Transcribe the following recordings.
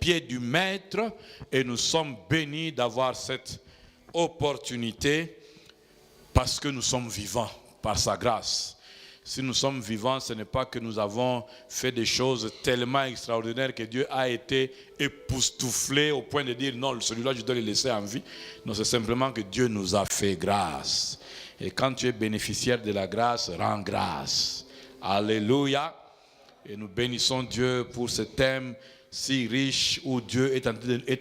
pieds du Maître et nous sommes bénis d'avoir cette opportunité parce que nous sommes vivants par sa grâce. Si nous sommes vivants, ce n'est pas que nous avons fait des choses tellement extraordinaires que Dieu a été époustouflé au point de dire non, celui-là je dois le laisser en vie. Non, c'est simplement que Dieu nous a fait grâce. Et quand tu es bénéficiaire de la grâce, rends grâce. Alléluia. Et nous bénissons Dieu pour ce thème si riche où Dieu est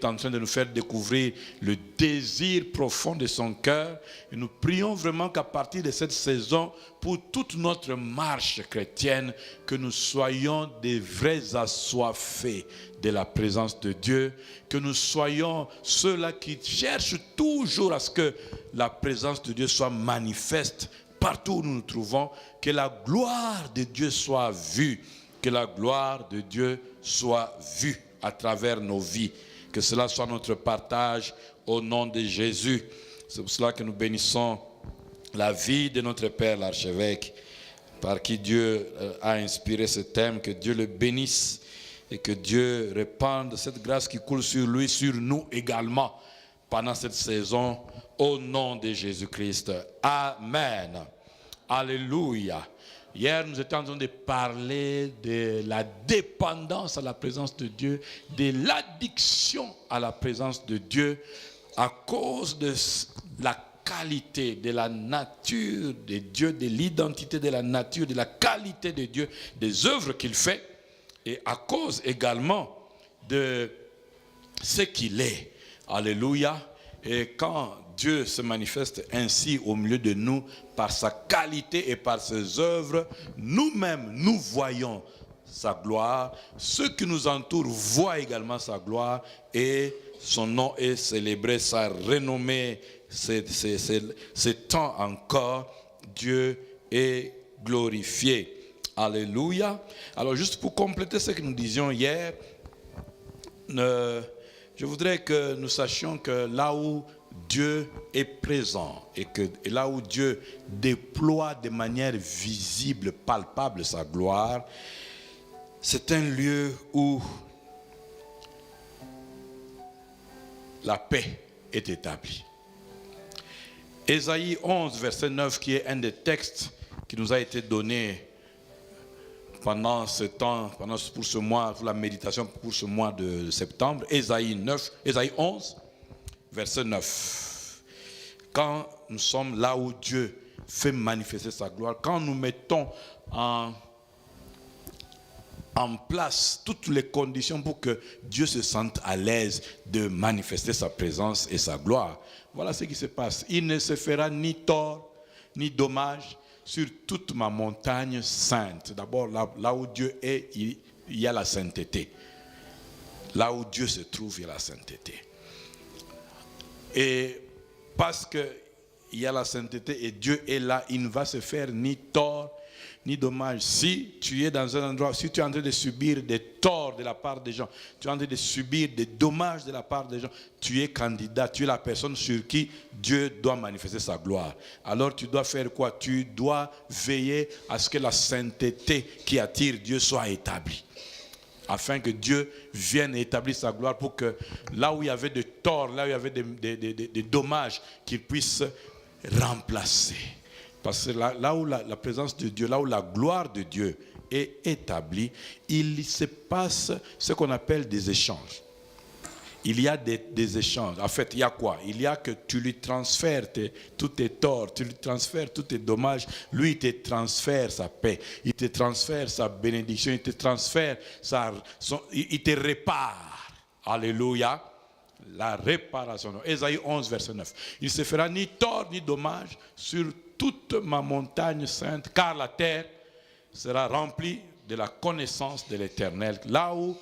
en train de nous faire découvrir le désir profond de son cœur. Et nous prions vraiment qu'à partir de cette saison, pour toute notre marche chrétienne, que nous soyons des vrais assoiffés de la présence de Dieu, que nous soyons ceux-là qui cherchent toujours à ce que la présence de Dieu soit manifeste partout où nous nous trouvons, que la gloire de Dieu soit vue, que la gloire de Dieu soit vue à travers nos vies. Que cela soit notre partage au nom de Jésus. C'est pour cela que nous bénissons la vie de notre Père l'archevêque, par qui Dieu a inspiré ce thème. Que Dieu le bénisse et que Dieu répande cette grâce qui coule sur lui, sur nous également, pendant cette saison, au nom de Jésus-Christ. Amen. Alléluia. Hier, nous étions en train de parler de la dépendance à la présence de Dieu, de l'addiction à la présence de Dieu, à cause de la qualité, de la nature de Dieu, de l'identité de la nature, de la qualité de Dieu, des œuvres qu'il fait, et à cause également de ce qu'il est. Alléluia. Et quand Dieu se manifeste ainsi au milieu de nous, par sa qualité et par ses œuvres, nous-mêmes, nous voyons sa gloire. Ceux qui nous entourent voient également sa gloire et son nom est célébré, sa renommée s'étend encore. Dieu est glorifié. Alléluia. Alors juste pour compléter ce que nous disions hier, je voudrais que nous sachions que là où Dieu est présent et là où Dieu déploie de manière visible, palpable sa gloire, c'est un lieu où la paix est établie. Ésaïe 11, verset 9, qui est un des textes qui nous a été donné pendant ce temps, pour ce mois, pour la méditation pour ce mois de septembre. Ésaïe 11, verset 9. Quand nous sommes là où Dieu fait manifester sa gloire, quand nous mettons en place toutes les conditions pour que Dieu se sente à l'aise de manifester sa présence et sa gloire, voilà ce qui se passe. Il ne se fera ni tort, ni dommage sur toute ma montagne sainte. D'abord, là où Dieu est, il y a la sainteté. Là où Dieu se trouve, il y a la sainteté. Et parce qu'il y a la sainteté et Dieu est là, il ne va se faire ni tort, ni dommage. Si tu es dans un endroit, si tu es en train de subir des torts de la part des gens, tu es en train de subir des dommages de la part des gens, tu es candidat, tu es la personne sur qui Dieu doit manifester sa gloire. Alors tu dois faire quoi? Tu dois veiller à ce que la sainteté qui attire Dieu soit établie, afin que Dieu vienne établir sa gloire, pour que là où il y avait des torts, là où il y avait des dommages, qu'il puisse remplacer. Parce que là où la présence de Dieu, là où la gloire de Dieu est établie, il se passe ce qu'on appelle des échanges. Il y a des échanges. En fait, il y a quoi? Il y a que tu lui transfères tous tes torts, tu lui transfères tous tes dommages. Lui, il te transfère sa paix, il te transfère sa bénédiction, il te transfère il te répare. Alléluia. La réparation. Ésaïe 11, verset 9. Il ne se fera ni tort ni dommage sur toute ma montagne sainte, car la terre sera remplie de la connaissance de l'Éternel. Là où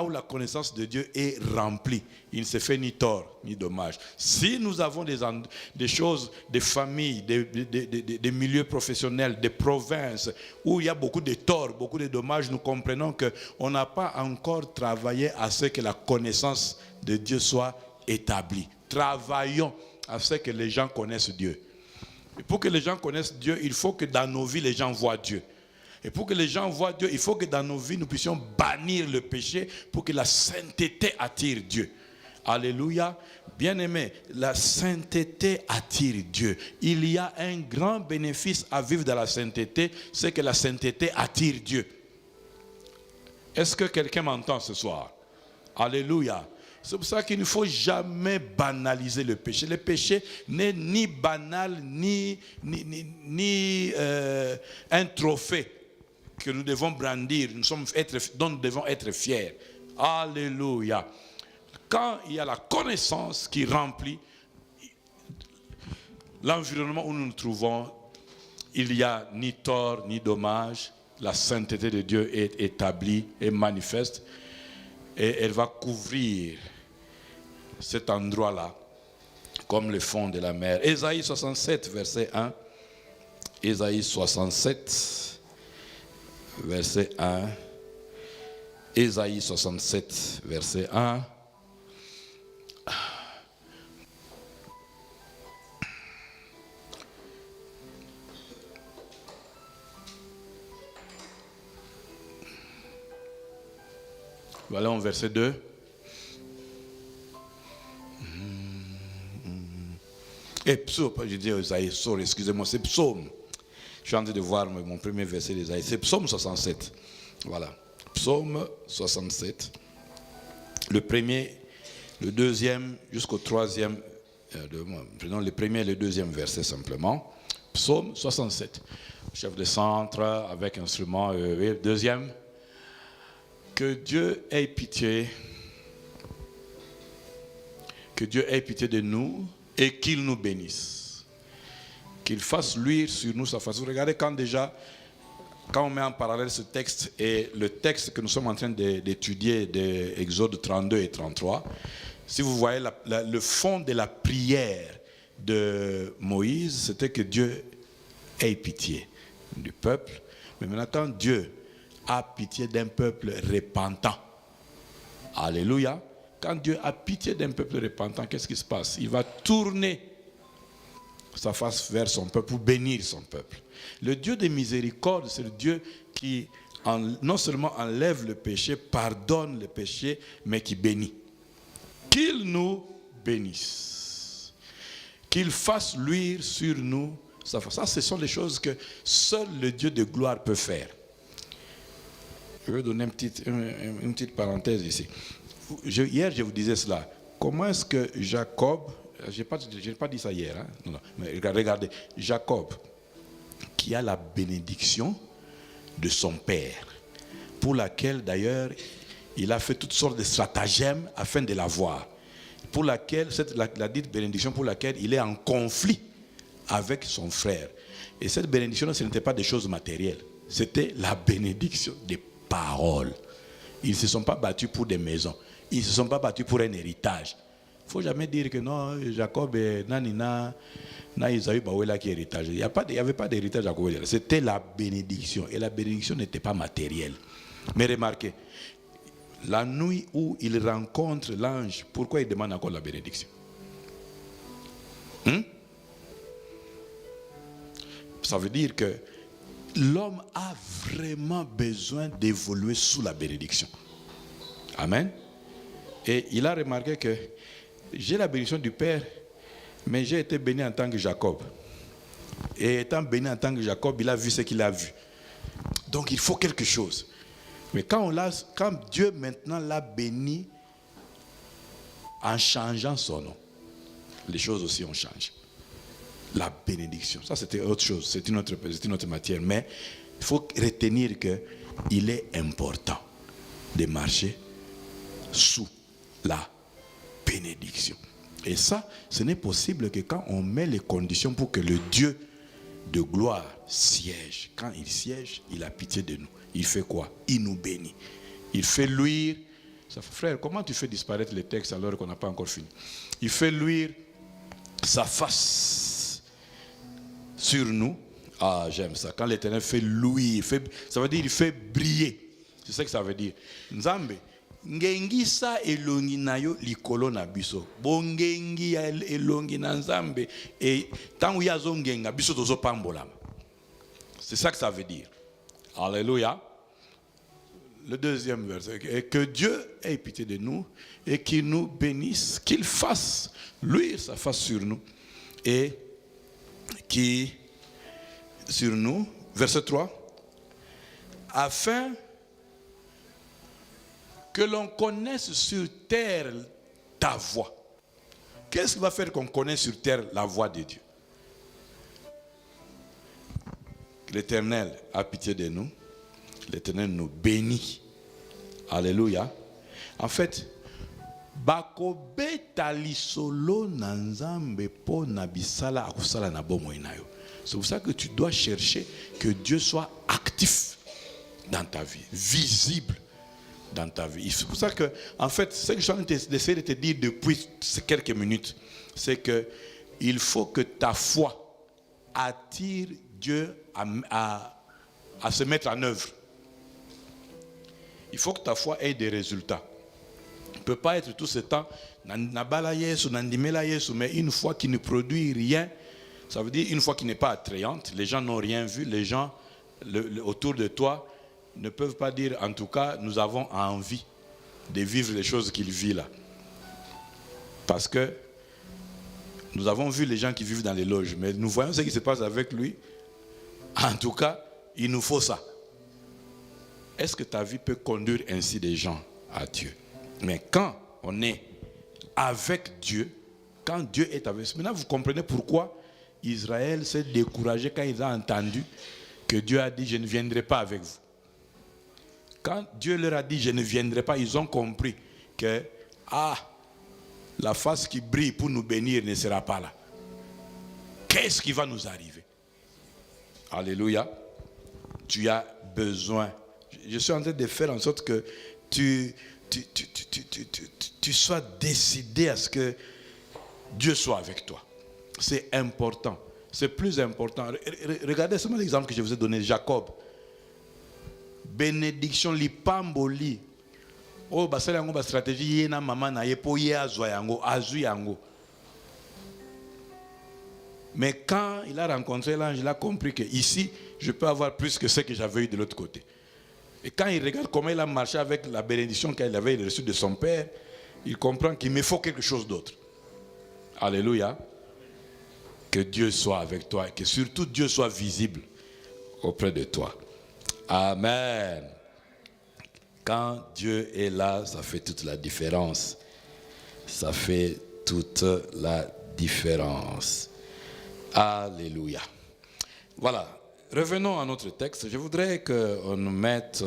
la connaissance de Dieu est remplie, il ne se fait ni tort ni dommage. Si nous avons des choses, des familles, des milieux professionnels, des provinces où il y a beaucoup de torts, beaucoup de dommages, nous comprenons qu'on n'a pas encore travaillé à ce que la connaissance de Dieu soit établie. Travaillons à ce que les gens connaissent Dieu. Et pour que les gens connaissent Dieu, il faut que dans nos vies, les gens voient Dieu. Et pour que les gens voient Dieu, il faut que dans nos vies, nous puissions bannir le péché pour que la sainteté attire Dieu. Alléluia. Bien-aimé, la sainteté attire Dieu. Il y a un grand bénéfice à vivre dans la sainteté, c'est que la sainteté attire Dieu. Est-ce que quelqu'un m'entend ce soir? Alléluia. C'est pour ça qu'il ne faut jamais banaliser le péché. Le péché n'est ni banal, ni un trophée que nous devons brandir, dont nous devons être fiers. Alléluia. Quand il y a la connaissance qui remplit l'environnement où nous nous trouvons, il n'y a ni tort ni dommage. La sainteté de Dieu est établie et manifeste. Et elle va couvrir cet endroit-là comme le fond de la mer. Ésaïe 67, verset 1. Ésaïe 67, verset 1. Ésaïe 67, verset 1. Voilà en verset 2. Et psaume, je dis Isaïe, excusez-moi, c'est psaume. Je suis en train de voir mon premier verset d'Isaïe. C'est psaume 67. Voilà. Psaume 67. Le premier, le deuxième, jusqu'au troisième. Prenons le premier et le deuxième verset simplement. Psaume 67. Chef de centre avec instrument. Deuxième. Que Dieu ait pitié. Que Dieu ait pitié de nous et qu'il nous bénisse. Qu'il fasse luire sur nous sa face. Vous regardez quand on met en parallèle ce texte et le texte que nous sommes en train d'étudier d'Exode 32 et 33, si vous voyez le fond de la prière de Moïse, c'était que Dieu ait pitié du peuple. Mais maintenant, quand Dieu a pitié d'un peuple repentant, alléluia, quand Dieu a pitié d'un peuple repentant, qu'est-ce qui se passe? Il va tourner sa face vers son peuple pour bénir son peuple. Le Dieu de miséricorde, c'est le Dieu qui non seulement enlève le péché, pardonne le péché, mais qui bénit. Qu'il nous bénisse. Qu'il fasse luire sur nous sa face. Ça, ce sont les choses que seul le Dieu de gloire peut faire. Je vais donner une petite parenthèse ici. Hier, je vous disais cela. Comment est-ce que Jacob, je n'ai pas dit ça hier, hein? Non, mais regardez, Jacob, qui a la bénédiction de son père, pour laquelle d'ailleurs il a fait toutes sortes de stratagèmes afin de l'avoir, pour laquelle, la dite bénédiction pour laquelle il est en conflit avec son frère. Et cette bénédiction, ce n'était pas des choses matérielles, c'était la bénédiction des paroles. Ils ne se sont pas battus pour des maisons. Ils ne se sont pas battus pour un héritage. Il ne faut jamais dire que non, Jacob et Nanina, Isaïe, qui héritage. Il n'y avait pas d'héritage à Jacob. C'était la bénédiction. Et la bénédiction n'était pas matérielle. Mais remarquez, la nuit où il rencontre l'ange, pourquoi il demande encore la bénédiction? Ça veut dire que l'homme a vraiment besoin d'évoluer sous la bénédiction. Amen. Et il a remarqué que j'ai la bénédiction du Père, mais j'ai été béni en tant que Jacob. Et étant béni en tant que Jacob, il a vu ce qu'il a vu. Donc il faut quelque chose. Mais quand Dieu maintenant l'a béni en changeant son nom, les choses aussi ont changé. La bénédiction, ça c'était autre chose, c'est une autre matière. Mais il faut retenir qu'il est important de marcher sous la bénédiction. Et ça, ce n'est possible que quand on met les conditions pour que le Dieu de gloire siège. Quand il siège, il a pitié de nous. Il fait quoi? Il nous bénit. Il fait luire. Frère, comment tu fais disparaître les textes alors qu'on n'a pas encore fini? Il fait luire sa face sur nous. Ah, j'aime ça. Quand l'Éternel fait luire, ça veut dire il fait briller. C'est ça que ça veut dire. Nzambe, ngengisa elongi nayo likolo na biso. Bongengi elongi na Nzambe et tangu yazo ngenga biso tozo pambolama. C'est ça que ça veut dire. Alléluia. Le deuxième verset. Et que Dieu ait pitié de nous et qu'il nous bénisse, qu'il fasse luire sa face sur nous et qui sur nous, verset 3, afin que l'on connaisse sur terre ta voix. Qu'est-ce qui va faire qu'on connaisse sur terre la voix de Dieu? L'Éternel a pitié de nous. L'Éternel nous bénit. Alléluia. En fait, c'est pour ça que tu dois chercher que Dieu soit actif dans ta vie, visible dans ta vie. C'est pour ça que, en fait, ce que je suis en train d'essayer de te dire depuis ces quelques minutes, c'est que il faut que ta foi attire Dieu à se mettre en œuvre. Il faut que ta foi ait des résultats. Il ne peut pas être tout ce temps, mais une foi qui ne produit rien, ça veut dire une foi qui n'est pas attrayante. Les gens n'ont rien vu, les gens autour de toi ne peuvent pas dire, en tout cas, nous avons envie de vivre les choses qu'il vit là. Parce que nous avons vu les gens qui vivent dans les loges, mais nous voyons ce qui se passe avec lui. En tout cas, il nous faut ça. Est-ce que ta vie peut conduire ainsi des gens à Dieu? Mais quand on est avec Dieu, quand Dieu est avec nous, maintenant vous comprenez pourquoi Israël s'est découragé quand il a entendu que Dieu a dit, je ne viendrai pas avec vous. Quand Dieu leur a dit, je ne viendrai pas, ils ont compris que, la face qui brille pour nous bénir ne sera pas là. Qu'est-ce qui va nous arriver? Alléluia. Tu as besoin. Je suis en train de faire en sorte que tu sois décidé à ce que Dieu soit avec toi. C'est important. C'est plus important. Regardez seulement l'exemple que je vous ai donné, Jacob. Bénédiction, lipamboli. Oh, basali yango ba stratégie yena mama na yepo ye azwa yango, azu yango. Mais quand il a rencontré l'ange, il a compris que ici, je peux avoir plus que ce que j'avais eu de l'autre côté. Et quand il regarde comment il a marché avec la bénédiction qu'il avait reçue de son père, il comprend qu'il me faut quelque chose d'autre. Alléluia. Que Dieu soit avec toi et que surtout Dieu soit visible auprès de toi. Amen. Quand Dieu est là, ça fait toute la différence. Ça fait toute la différence. Alléluia. Voilà. Revenons à notre texte. Je voudrais qu'on nous mette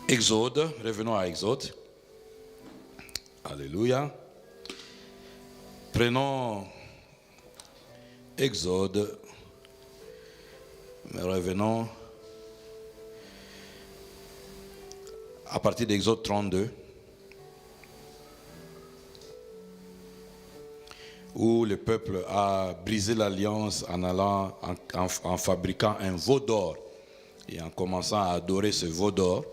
Exode. Revenons à Exode. Alléluia. Prenons Exode. Revenons à partir d'Exode 32. Où le peuple a brisé l'alliance en allant, en fabriquant un veau d'or et en commençant à adorer ce veau d'or.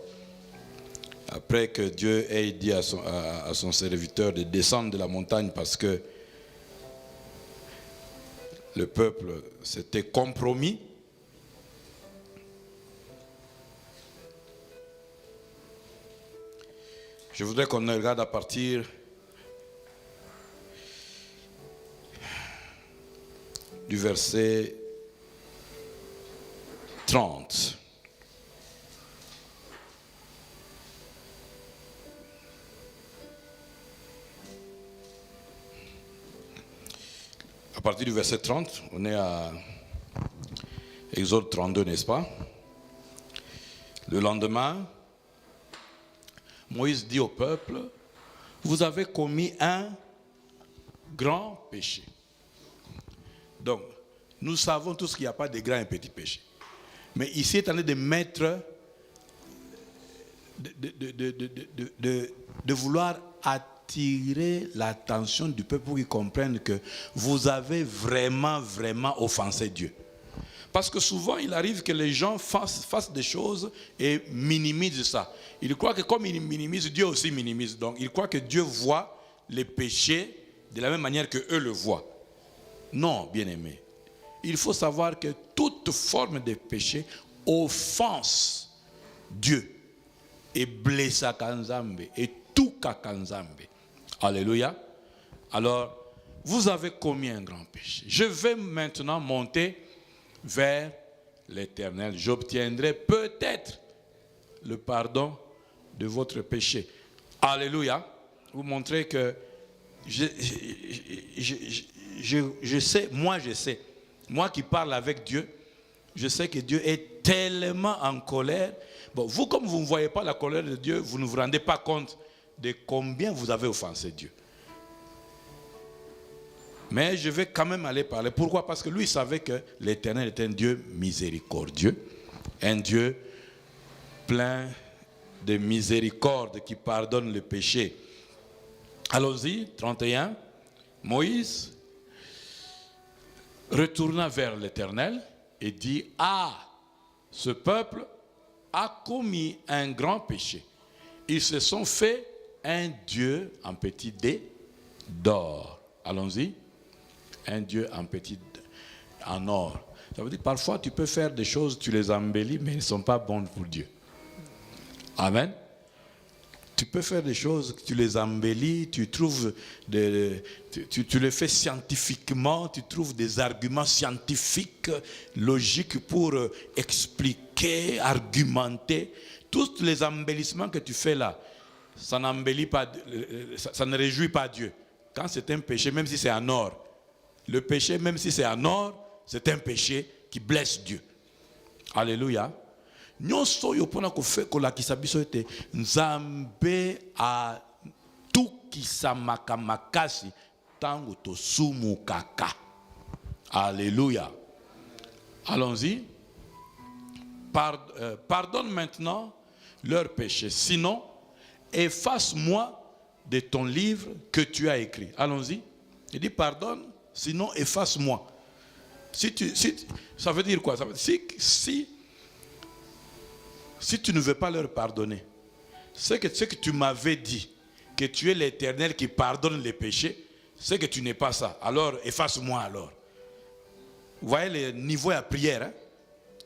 Après que Dieu ait dit à son serviteur de descendre de la montagne parce que le peuple s'était compromis. Je voudrais qu'on regarde à partir du verset 30. À partir du verset 30, on est à Exode 32, n'est-ce pas? Le lendemain, Moïse dit au peuple, vous avez commis un grand péché. Donc, nous savons tous qu'il n'y a pas de grands et petits péchés. Mais ici, il est en train de mettre, de vouloir attirer l'attention du peuple pour qu'ils comprennent que vous avez vraiment, vraiment offensé Dieu. Parce que souvent, il arrive que les gens fassent des choses et minimisent ça. Ils croient que comme ils minimisent, Dieu aussi minimise. Donc, ils croient que Dieu voit les péchés de la même manière qu'eux le voient. Non, bien-aimés. il faut savoir que toute forme de péché offense Dieu et blesse Kanzambe et tout Kanzambe. Alléluia. Alors, vous avez commis un grand péché. Je vais maintenant monter vers l'Éternel. J'obtiendrai peut-être le pardon de votre péché. Alléluia. Vous montrez que je sais, moi qui parle avec Dieu, je sais que Dieu est tellement en colère. Bon, vous, comme vous ne voyez pas la colère de Dieu, vous ne vous rendez pas compte de combien vous avez offensé Dieu. Mais je vais quand même aller parler. Pourquoi? Parce que lui savait que l'Éternel est un Dieu miséricordieux, un Dieu plein de miséricorde qui pardonne le péché. Allons-y, 31. Moïse retourna vers l'Éternel et dit: ah, ce peuple a commis un grand péché. Ils se sont fait un Dieu en petit dé d'or. Allons-y. Un Dieu en petit en or. Ça veut dire parfois tu peux faire des choses, tu les embellis, mais elles ne sont pas bonnes pour Dieu. Amen. Tu peux faire des choses, tu les embellis, tu trouves tu les fais scientifiquement, tu trouves des arguments scientifiques, logiques pour expliquer, argumenter. Tous les embellissements que tu fais là, ça n'embellit pas, ça ne réjouit pas Dieu. Quand c'est un péché, même si c'est en or, le péché, même si c'est en or, c'est un péché qui blesse Dieu. Alléluia. Nyonso yo pona ko fe ko la kisabiso ete nzambe a tukisa makamakasi tango to sumu kaka. Alléluia. Allons-y. Pardonne maintenant leurs péchés. Sinon, efface-moi de ton livre que tu as écrit. Allons-y. Il dit pardonne, sinon efface-moi. Ça veut dire quoi? Ça veut dire, si tu ne veux pas leur pardonner, c'est que tu m'avais dit, que tu es l'Éternel qui pardonne les péchés, c'est que tu n'es pas ça. Alors, efface-moi alors. Vous voyez le niveau à prière. Hein?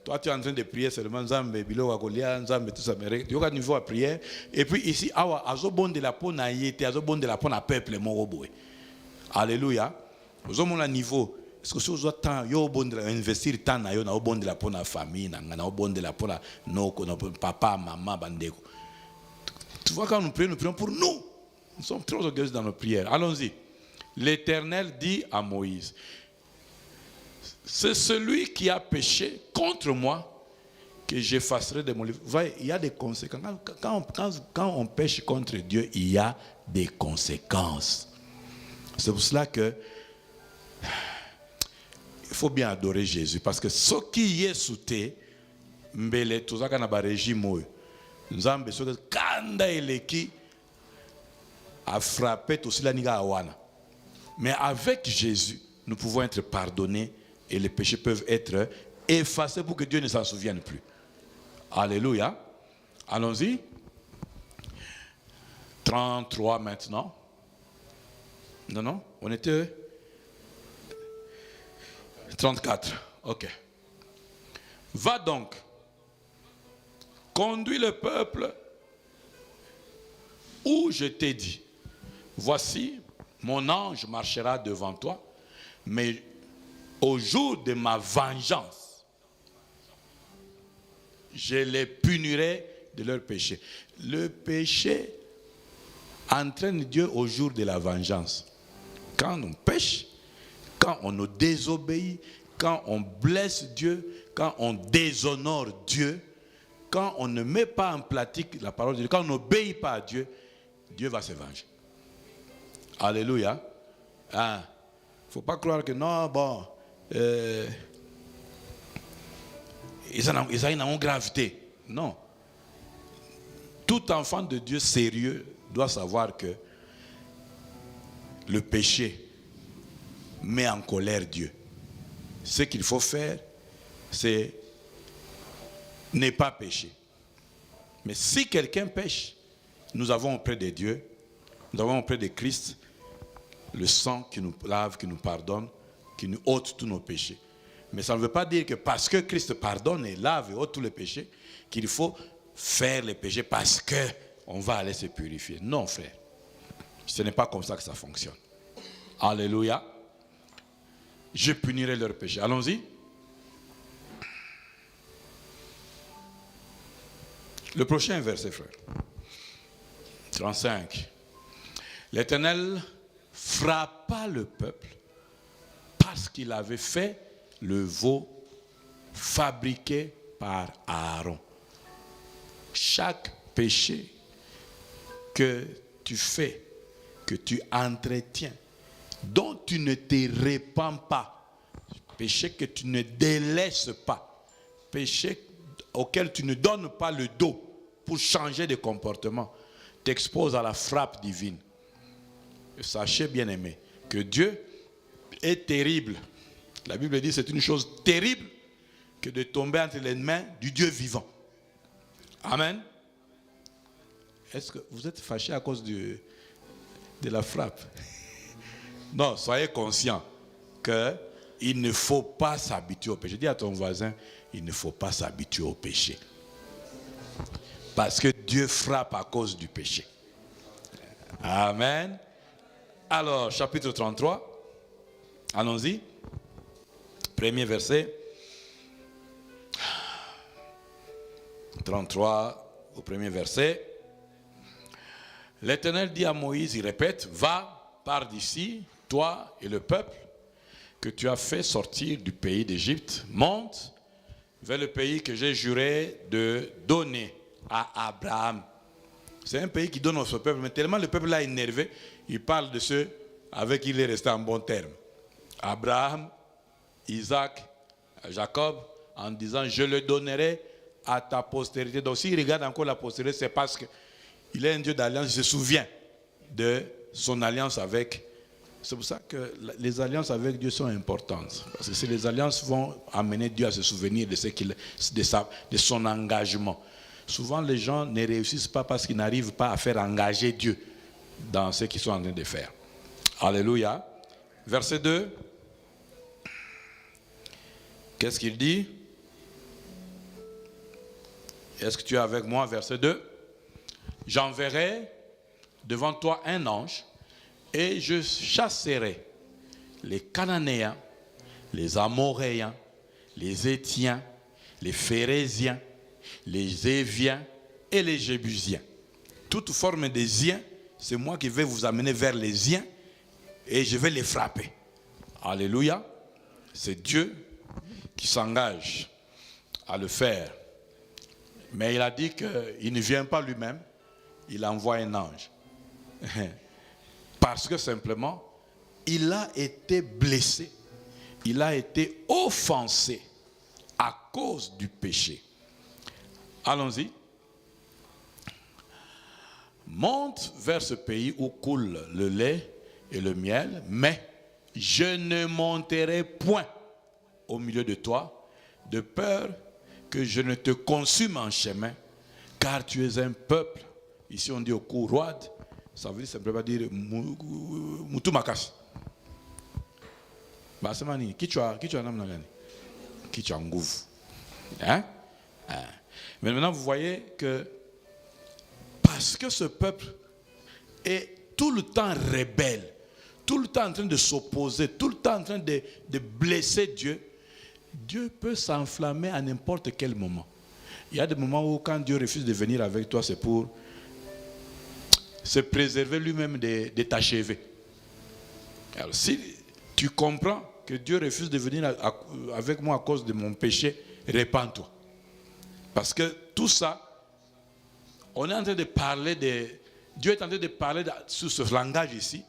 Toi, tu es en train de prier seulement Nzambe, Bilo Wagolia, Nzambe, tout ça. Tu as un niveau à prière. Et puis ici, Azobon de la peau na yété, Azobon de la peau na peuple, mon robot. Alléluia. Vous avez un niveau. Est-ce que si vous avez investir temps na yo na bon de la pour la famille na bon de la pour la papa maman bandeko. Tu vois quand nous prions pour nous. Nous sommes très orgueilleux dans nos prières. Allons-y. L'Éternel dit à Moïse: c'est celui qui a péché contre moi que j'effacerai de mon livre. Vous voyez, il y a des conséquences. Quand on pêche contre Dieu, il y a des conséquences. C'est pour cela que il faut bien adorer Jésus, parce que ce qui est sauté, mbele tout ça qu'on a ba régime, nzambe so kanda eleki a frappé tout cela niga awana. Mais avec Jésus, nous pouvons être pardonnés et les péchés peuvent être effacés pour que Dieu ne s'en souvienne plus. Alléluia. Allons-y. 33 maintenant. Non, on était 34. Ok. Va donc, conduis le peuple où je t'ai dit: voici, mon ange marchera devant toi, mais au jour de ma vengeance, je les punirai de leur péché. Le péché entraîne Dieu au jour de la vengeance. Quand on pêche, quand on nous désobéit, quand on blesse Dieu, quand on déshonore Dieu, quand on ne met pas en pratique la parole de Dieu, quand on n'obéit pas à Dieu, Dieu va se venger. Alléluia. Il ne faut pas croire que non, bon, ils ont une gravité. Non. Tout enfant de Dieu sérieux doit savoir que le péché met en colère Dieu. Ce qu'il faut faire, c'est ne pas pécher. Mais si quelqu'un pêche, nous avons auprès de Dieu, nous avons auprès de Christ le sang qui nous lave, qui nous pardonne, qui nous ôte tous nos péchés. Mais ça ne veut pas dire que parce que Christ pardonne et lave et ôte tous les péchés, qu'il faut faire les péchés parce qu'on va aller se purifier. Non, frère. Ce n'est pas comme ça que ça fonctionne. Alléluia. Je punirai leurs péchés. Allons-y. Le prochain verset, frère. 35. L'Éternel frappa le peuple parce qu'il avait fait le veau fabriqué par Aaron. Chaque péché que tu fais, que tu entretiens, dont tu ne te répands pas, péché que tu ne délaisses pas, péché auquel tu ne donnes pas le dos pour changer de comportement, t'expose à la frappe divine. Et sachez, bien-aimés, que Dieu est terrible. La Bible dit que c'est une chose terrible que de tomber entre les mains du Dieu vivant. Amen. Est-ce que vous êtes fâché à cause de la frappe? Non, soyez conscients qu'il ne faut pas s'habituer au péché. Dis à ton voisin, il ne faut pas s'habituer au péché. Parce que Dieu frappe à cause du péché. Amen. Alors, chapitre 33. Allons-y. Premier verset. 33 au premier verset. L'Éternel dit à Moïse, il répète, va, pars d'ici, toi et le peuple que tu as fait sortir du pays d'Égypte, monte vers le pays que j'ai juré de donner à Abraham. C'est un pays qui donne à ce peuple, mais tellement le peuple l'a énervé, il parle de ceux avec qui il est resté en bon terme. Abraham, Isaac, Jacob, en disant, je le donnerai à ta postérité. Donc s'il regarde encore la postérité, c'est parce qu'il est un Dieu d'alliance, il se souvient de son alliance avec. C'est pour ça que les alliances avec Dieu sont importantes. Parce que les alliances vont amener Dieu à se souvenir de son engagement. Souvent, les gens ne réussissent pas parce qu'ils n'arrivent pas à faire engager Dieu dans ce qu'ils sont en train de faire. Alléluia. Verset 2. Qu'est-ce qu'il dit? Est-ce que tu es avec moi? Verset 2. J'enverrai devant toi un ange et je chasserai les Cananéens, les Amoréens, les Hétiens, les Phéréziens, les Éviens et les Jébusiens. Toute forme de ziens, c'est moi qui vais vous amener vers les ziens et je vais les frapper. Alléluia. C'est Dieu qui s'engage à le faire. Mais il a dit qu'il ne vient pas lui-même, il envoie un ange. Parce que simplement, il a été blessé, il a été offensé à cause du péché. Allons-y. Monte vers ce pays où coule le lait et le miel, mais je ne monterai point au milieu de toi, de peur que je ne te consume en chemin, car tu es un peuple. Ici on dit au Kourouad, ça veut simplement dire Moutou Makas. Bah c'est mani, qui tu as namnagani, qui tu as ngouf. Hein? Mais maintenant vous voyez que parce que ce peuple est tout le temps rebelle, tout le temps en train de s'opposer, tout le temps en train de blesser Dieu, Dieu peut s'enflammer à n'importe quel moment. Il y a des moments où quand Dieu refuse de venir avec toi, c'est pour se préserver lui-même de t'achever. Alors si tu comprends que Dieu refuse de venir avec moi à cause de mon péché, répands-toi. Parce que tout ça, on est en train de parler Dieu est en train de parler sur ce langage ici,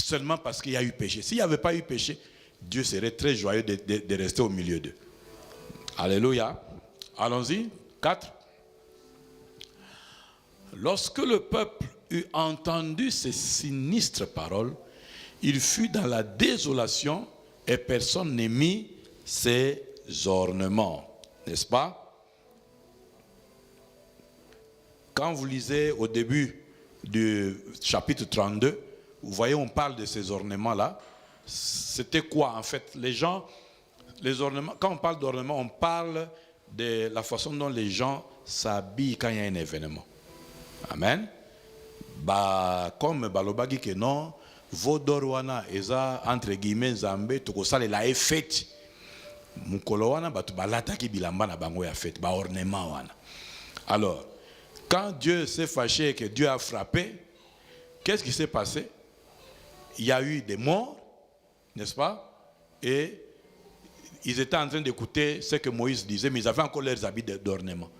seulement parce qu'il y a eu péché. S'il n'y avait pas eu péché, Dieu serait très joyeux de rester au milieu d'eux. Alléluia. Allons-y. 4. Lorsque le peuple eut entendu ces sinistres paroles, il fut dans la désolation et personne ne mit ses ornements. N'est-ce pas? Quand vous lisez au début du chapitre 32, vous voyez, on parle de ces ornements-là. C'était quoi en fait? Les gens les ornements, quand on parle d'ornements, on parle de la façon dont les gens s'habillent quand il y a un événement. Amen. Comme balobagi que non, vodorwana eza entre guillemets zambe tokosale la fête. Mukolo wana batu balata ki bilamba na bango ya fête, ba ornement wana. Alors, quand Dieu s'est fâché et que Dieu a frappé, qu'est-ce qui s'est passé? Il y a eu des morts, n'est-ce pas? Et ils étaient en train d'écouter ce que Moïse disait, mais ils avaient encore leurs habits d'ornement.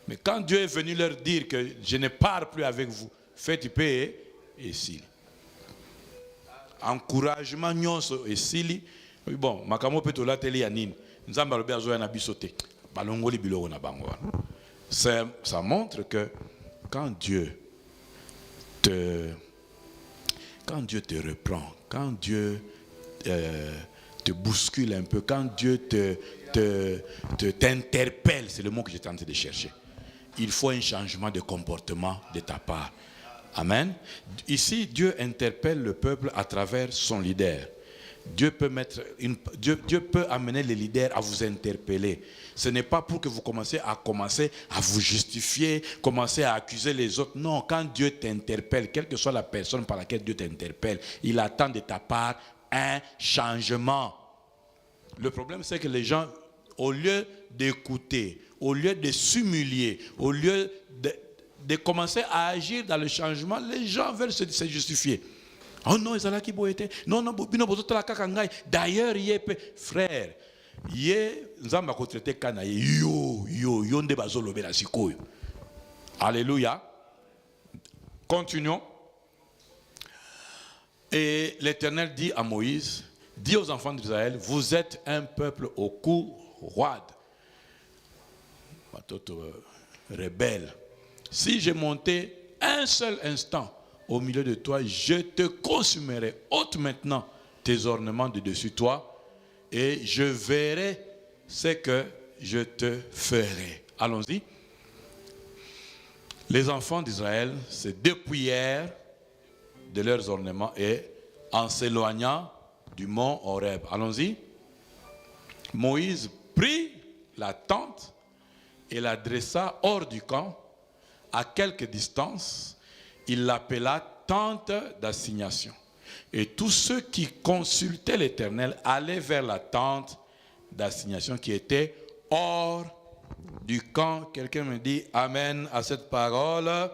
Mais quand Dieu est venu leur dire que je ne pars plus avec vous, faites paix et s'il. Encouragement nyonso et s'il. Bon, makamo peut la télé yanine. Nzamba lobe azo na bisote. Balongoli biloko na bango. Ça montre que quand Dieu te reprend, quand Dieu te bouscule un peu, quand Dieu t'interpelle, c'est le mot que j'étais en train de chercher. Il faut un changement de comportement de ta part. Amen. Ici, Dieu interpelle le peuple à travers son leader. Dieu peut amener les leaders à vous interpeller. Ce n'est pas pour que vous commenciez à vous justifier, commencer à accuser les autres. Non, quand Dieu t'interpelle, quelle que soit la personne par laquelle Dieu t'interpelle, il attend de ta part un changement. Le problème, c'est que les gens, au lieu d'écouter, au lieu de s'humilier, au lieu de commencer à agir dans le changement, les gens veulent se justifier. Oh non, ils ont qui boité. Non, non, d'ailleurs, frère, alléluia. Continuons. Et l'Éternel dit à Moïse, dit aux enfants d'Israël, vous êtes un peuple au cou roide, rebelle. Si je montais un seul instant au milieu de toi, je te consumerai. Ôte maintenant tes ornements de dessus toi et je verrai ce que je te ferai. Allons-y. Les enfants d'Israël se dépouillèrent de leurs ornements et en s'éloignant du mont Horeb. Allons-y. Moïse prit la tente et la dressa hors du camp à quelque distance. Il l'appela tente d'assignation. Et tous ceux qui consultaient l'Éternel allaient vers la tente d'assignation qui était hors du camp. Quelqu'un me dit Amen à cette parole. Amen.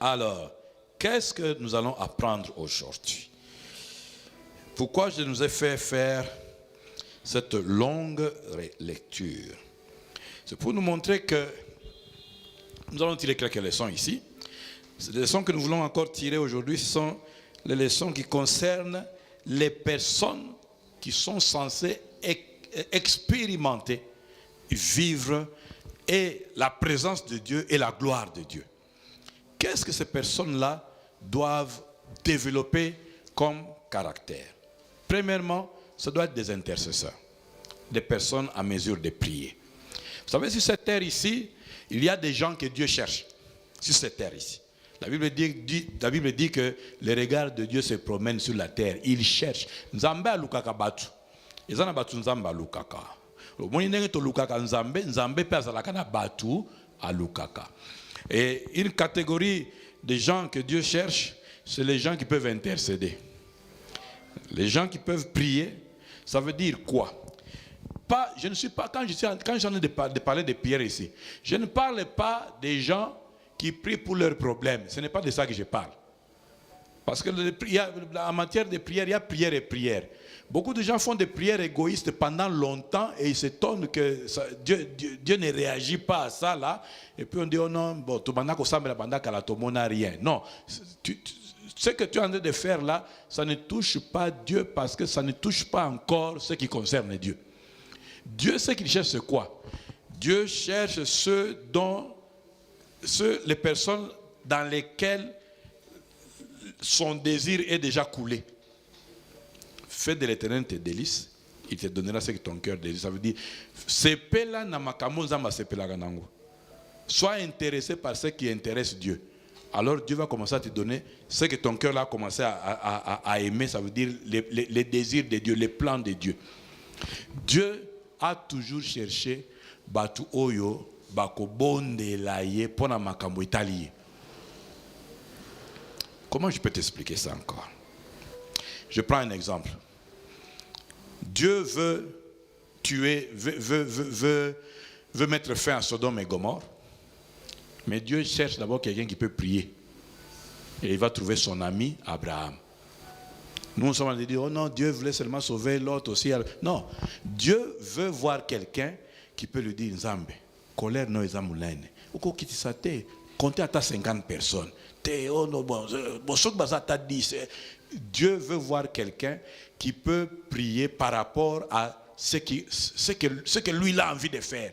Alors, qu'est-ce que nous allons apprendre aujourd'hui? Pourquoi je nous ai fait faire cette longue lecture? C'est pour nous montrer que nous allons tirer quelques leçons ici. Les leçons que nous voulons encore tirer aujourd'hui sont les leçons qui concernent les personnes qui sont censées expérimenter, vivre et la présence de Dieu et la gloire de Dieu. Qu'est-ce que ces personnes-là doivent développer comme caractère? Premièrement, ça doit être des intercesseurs, des personnes à mesure de prier. Vous savez, sur cette terre ici, il y a des gens que Dieu cherche, sur cette terre ici. La Bible dit que les regards de Dieu se promènent sur la terre. Il cherche. Nzambe alukaka batu. Ezana batu nzambe alukaka. Omoni ndenge to lukaka nzambe pe azalaka na batu alukaka. Et une catégorie de gens que Dieu cherche, c'est les gens qui peuvent intercéder. Les gens qui peuvent prier, ça veut dire quoi? Je ne suis pas, quand j'en ai de parler de prière ici, je ne parle pas des gens qui prient pour leurs problèmes. Ce n'est pas de ça que je parle. Parce que en matière de prière, il y a prière et prière. Beaucoup de gens font des prières égoïstes pendant longtemps et ils s'étonnent que Dieu ne réagit pas à ça là. Et puis on dit, oh non, bon, tu n'as rien. Non, ce que tu es en train de faire là, ça ne touche pas Dieu parce que ça ne touche pas encore ce qui concerne Dieu. Dieu, ce qu'il cherche, c'est quoi? Dieu cherche les personnes dans lesquelles son désir est déjà coulé. Fais de l'Éternel tes délices, il te donnera ce que ton cœur désire. Ça veut dire, sois intéressé par ce qui intéresse Dieu. Alors Dieu va commencer à te donner ce que ton cœur a commencé à aimer, ça veut dire les désirs de Dieu, les plans de Dieu. Dieu a toujours cherché batu oyo bako bondela ye pona makambo etali. Comment je peux t'expliquer ça encore? Je prends un exemple. Dieu veut tuer, veut mettre fin à Sodome et Gomorrhe, mais Dieu cherche d'abord quelqu'un qui peut prier. Et il va trouver son ami Abraham. Nous sommes en train de dire, oh non, Dieu voulait seulement sauver l'autre aussi. Non, Dieu veut voir quelqu'un qui peut lui dire, Nzambe, colère no ezamulene. Oko kitisate, comptez à ta 50 personnes. Dieu veut voir quelqu'un qui peut prier par rapport à ce que lui il a envie de faire.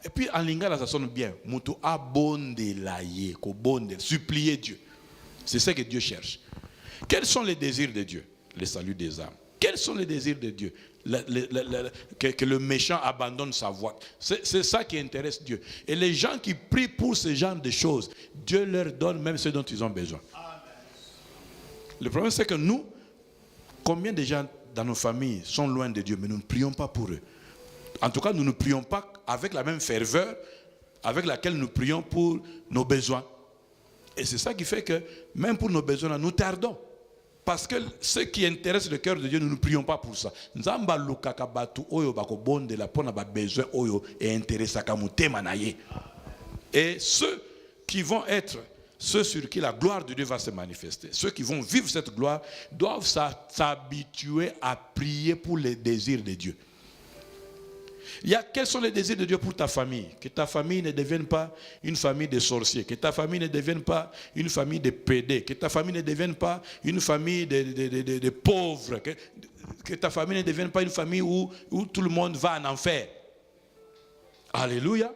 Et puis en lingala ça sonne bien. Mutu abonde laye, ko bonde, supplier Dieu. C'est ce que Dieu cherche. Quels sont les désirs de Dieu? Le salut des âmes. Quels sont les désirs de Dieu? Que le méchant abandonne sa voie. C'est ça qui intéresse Dieu. Et les gens qui prient pour ce genre de choses, Dieu leur donne même ce dont ils ont besoin. Amen. Le problème c'est que nous, combien de gens dans nos familles sont loin de Dieu, mais nous ne prions pas pour eux. En tout cas, nous ne prions pas avec la même ferveur avec laquelle nous prions pour nos besoins. Et c'est ça qui fait que même pour nos besoins, nous tardons. Parce que ce qui intéresse le cœur de Dieu, nous ne prions pas pour ça. Et ceux qui vont être, ceux sur qui la gloire de Dieu va se manifester, ceux qui vont vivre cette gloire, doivent s'habituer à prier pour les désirs de Dieu. Quels sont les désirs de Dieu pour ta famille? Que ta famille ne devienne pas une famille de sorciers, que ta famille ne devienne pas une famille de pédés, que ta famille ne devienne pas une famille de pauvres, que ta famille ne devienne pas une famille où tout le monde va en enfer. Alléluia.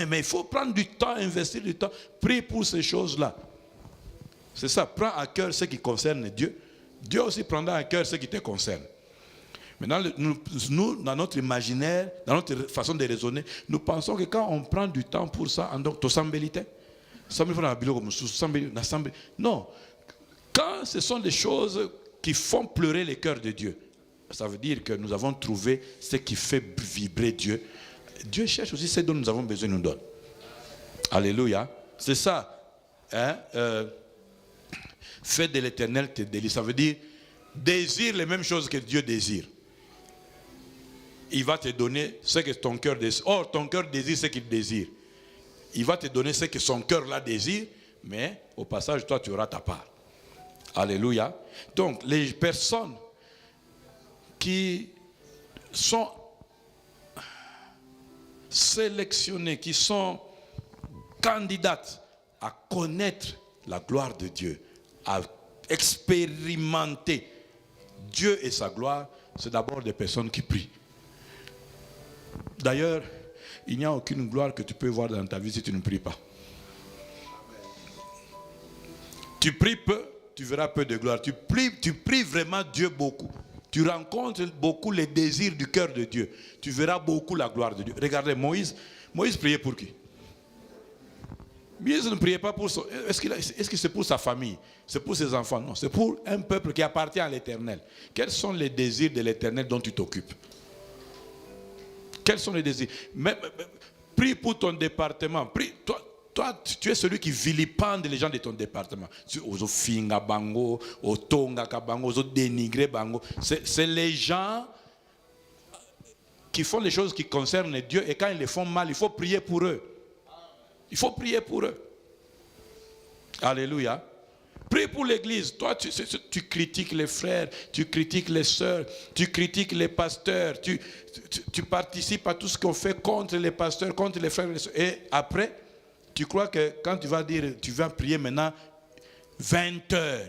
Mais il faut prendre du temps, investir du temps, prier pour ces choses-là. C'est ça, prends à cœur ce qui concerne Dieu. Dieu aussi prendra à cœur ce qui te concerne. Maintenant, nous, dans notre imaginaire, dans notre façon de raisonner, nous pensons que quand on prend du temps pour ça, non. Quand ce sont des choses qui font pleurer les cœurs de Dieu, ça veut dire que nous avons trouvé ce qui fait vibrer Dieu. Dieu cherche aussi ce dont nous avons besoin, nous donne. Alléluia. C'est ça. Hein? Fais de l'Éternel tes délices. Ça veut dire désire les mêmes choses que Dieu désire. Il va te donner ce que ton cœur désire. Or, ton cœur désire ce qu'il désire. Il va te donner ce que son cœur là désire, mais au passage, toi, tu auras ta part. Alléluia. Donc, les personnes qui sont sélectionnées, qui sont candidates à connaître la gloire de Dieu, à expérimenter Dieu et sa gloire, c'est d'abord des personnes qui prient. D'ailleurs, il n'y a aucune gloire que tu peux voir dans ta vie si tu ne pries pas. Tu pries peu, tu verras peu de gloire. Tu pries vraiment Dieu beaucoup. Tu rencontres beaucoup les désirs du cœur de Dieu. Tu verras beaucoup la gloire de Dieu. Regardez, Moïse priait pour qui? Moïse ne priait pas pour son... Est-ce que c'est pour sa famille? C'est pour ses enfants? Non, c'est pour un peuple qui appartient à l'Éternel. Quels sont les désirs de l'Éternel dont tu t'occupes? Quels sont les désirs? Prie pour ton département. Prie, toi, tu es celui qui vilipende les gens de ton département. C'est les gens qui font les choses qui concernent Dieu, et quand ils les font mal, il faut prier pour eux. Il faut prier pour eux. Alléluia. Prie pour l'église. Toi, tu critiques les frères, tu critiques les sœurs, tu critiques les pasteurs, tu participes à tout ce qu'on fait contre les pasteurs, contre les frères et les sœurs. Et après, tu crois que quand tu vas dire, tu vas prier maintenant 20 heures,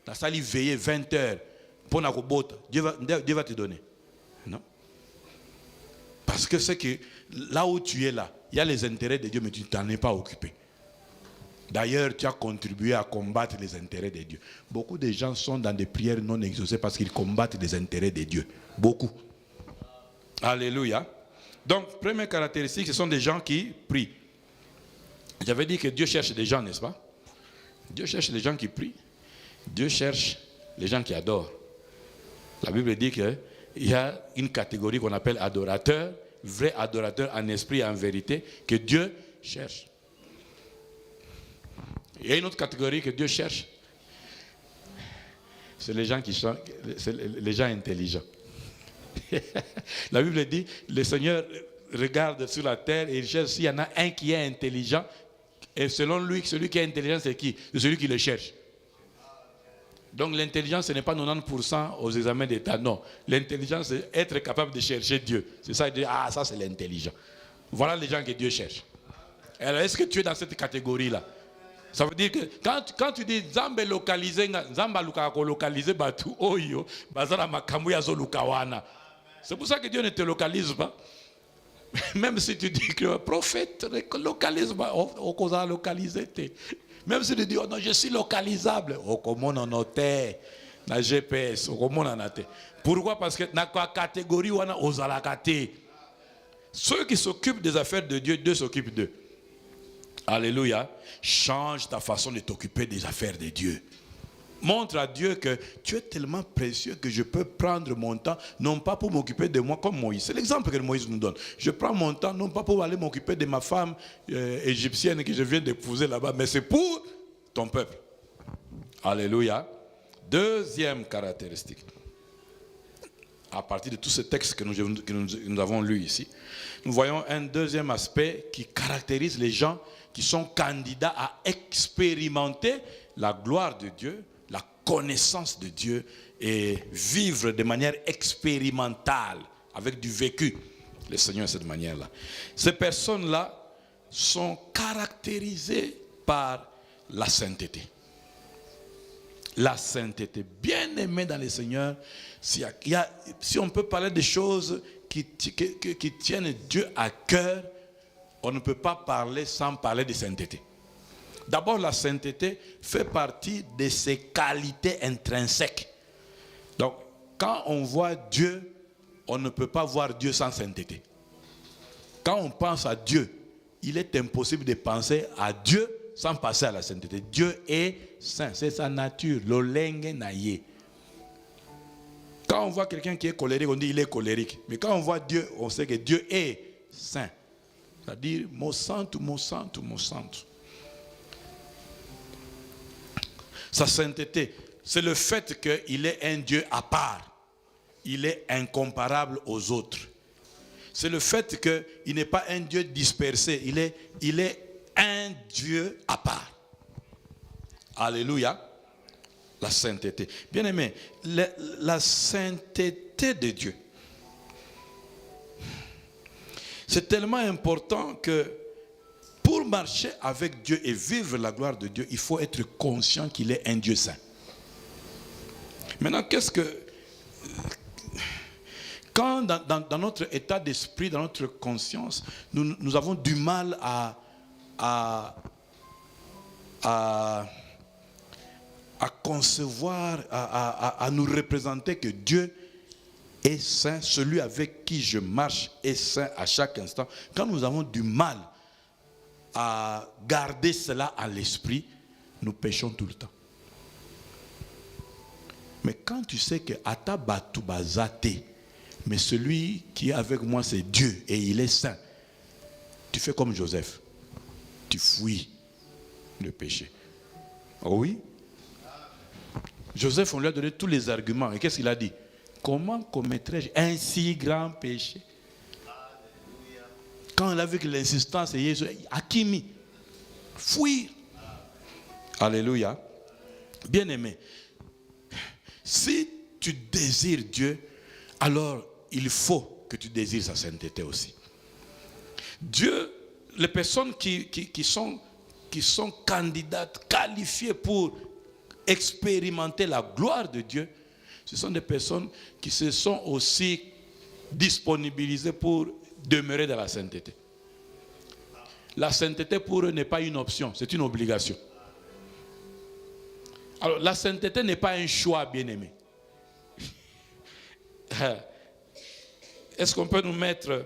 la salle veillée 20 heures, pour la robot, Dieu va te donner. Non? Parce que c'est que là où tu es là, il y a les intérêts de Dieu, mais tu ne t'en es pas occupé. D'ailleurs, tu as contribué à combattre les intérêts de Dieu. Beaucoup de gens sont dans des prières non exaucées parce qu'ils combattent les intérêts de Dieu. Beaucoup. Alléluia. Donc, première caractéristique, ce sont des gens qui prient. J'avais dit que Dieu cherche des gens, n'est-ce pas? Dieu cherche des gens qui prient. Dieu cherche les gens qui adorent. La Bible dit que il y a une catégorie qu'on appelle adorateur, vrai adorateur en esprit et en vérité, que Dieu cherche. Il y a une autre catégorie que Dieu cherche. C'est les gens qui sont, c'est les gens intelligents. La Bible dit, le Seigneur regarde sur la terre et il cherche s'il y en a un qui est intelligent. Et selon lui, celui qui est intelligent, c'est qui? C'est celui qui le cherche. Donc l'intelligence, ce n'est pas 90% aux examens d'État. Non. L'intelligence, c'est être capable de chercher Dieu. C'est ça, il dit, ah, ça c'est l'intelligent. Voilà les gens que Dieu cherche. Alors, est-ce que tu es dans cette catégorie-là? Ça veut dire que quand tu dis Zambé localisé, Zamba localisé, c'est pour ça que Dieu ne te localise pas. Même si tu dis que le prophète localise pas, on a localisé. Même si tu dis, oh non, je suis localisable, comment on notait la GPS, comment on notait. Pourquoi? Parce que dans la catégorie où on a osé. Ceux qui s'occupent des affaires de Dieu, Dieu s'occupe d'eux. Alléluia. Change ta façon de t'occuper des affaires de Dieu. Montre à Dieu que tu es tellement précieux que je peux prendre mon temps, non pas pour m'occuper de moi comme Moïse. C'est l'exemple que Moïse nous donne. Je prends mon temps, non pas pour aller m'occuper de ma femme égyptienne que je viens d'épouser là-bas, mais c'est pour ton peuple. Alléluia. Deuxième caractéristique. À partir de tous ces textes que nous avons lus ici, nous voyons un deuxième aspect qui caractérise les gens qui sont candidats à expérimenter la gloire de Dieu, la connaissance de Dieu et vivre de manière expérimentale, avec du vécu, le Seigneur de cette manière-là. Ces personnes-là sont caractérisées par la sainteté. La sainteté. Bien aimé dans le Seigneur, si on peut parler des choses qui tiennent Dieu à cœur, on ne peut pas parler sans parler de sainteté. D'abord, la sainteté fait partie de ses qualités intrinsèques. Donc, quand on voit Dieu, on ne peut pas voir Dieu sans sainteté. Quand on pense à Dieu, il est impossible de penser à Dieu sans passer à la sainteté. Dieu est saint, c'est sa nature, l'olenge naïe. Quand on voit quelqu'un qui est colérique, on dit il est colérique. Mais quand on voit Dieu, on sait que Dieu est saint. C'est-à-dire, mon santo, mon santo, mon santo. Sa sainteté, c'est le fait qu'il est un Dieu à part. Il est incomparable aux autres. C'est le fait qu'il n'est pas un Dieu dispersé. Il est un Dieu à part. Alléluia. La sainteté. Bien aimé, la sainteté de Dieu. C'est tellement important que pour marcher avec Dieu et vivre la gloire de Dieu, il faut être conscient qu'il est un Dieu saint. Maintenant, quand dans notre état d'esprit, dans notre conscience, nous avons du mal à concevoir, à nous représenter que Dieu est saint, celui avec qui je marche est saint à chaque instant. Quand nous avons du mal à garder cela à l'esprit, nous péchons tout le temps. Mais quand tu sais que Atabatu Bazate, mais celui qui est avec moi c'est Dieu et il est saint, tu fais comme Joseph, tu fuis le péché. Oh oui? Joseph, on lui a donné tous les arguments. Et qu'est-ce qu'il a dit? Comment commettrais-je un si grand péché? Quand on a vu que l'insistance est Jésus, Akimi, fuir. Alléluia. Bien-aimé, si tu désires Dieu, alors il faut que tu désires sa sainteté aussi. Dieu, les personnes qui sont candidates, qualifiées pour expérimenter la gloire de Dieu, ce sont des personnes qui se sont aussi disponibilisées pour demeurer dans la sainteté. La sainteté pour eux n'est pas une option, c'est une obligation. Alors la sainteté n'est pas un choix, bien-aimé. Est-ce qu'on peut nous mettre,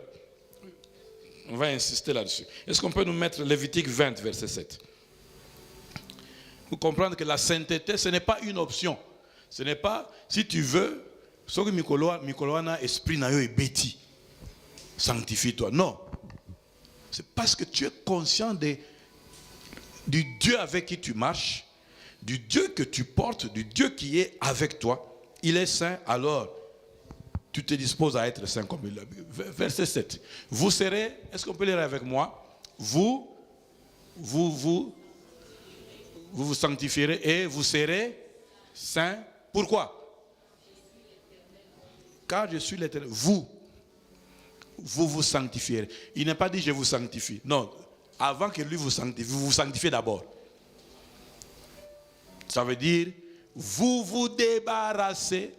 on va insister là-dessus, est-ce qu'on peut nous mettre Lévitique 20, verset 7? Vous comprenez que la sainteté, ce n'est pas une option. Ce n'est pas, si tu veux, Ce que Mikoloana esprit na yo est bêti. Sanctifie-toi. Non. C'est parce que tu es conscient du Dieu avec qui tu marches, du Dieu que tu portes, du Dieu qui est avec toi. Il est saint, alors tu te disposes à être saint comme il l'a dit. Verset 7. Vous serez, est-ce qu'on peut lire avec moi? Vous sanctifierez et vous serez saints. Pourquoi? Car je suis l'Éternel. Vous sanctifierez. Il n'est pas dit je vous sanctifie. Non. Avant que lui vous sanctifie, vous vous sanctifiez d'abord. Ça veut dire, vous vous débarrassez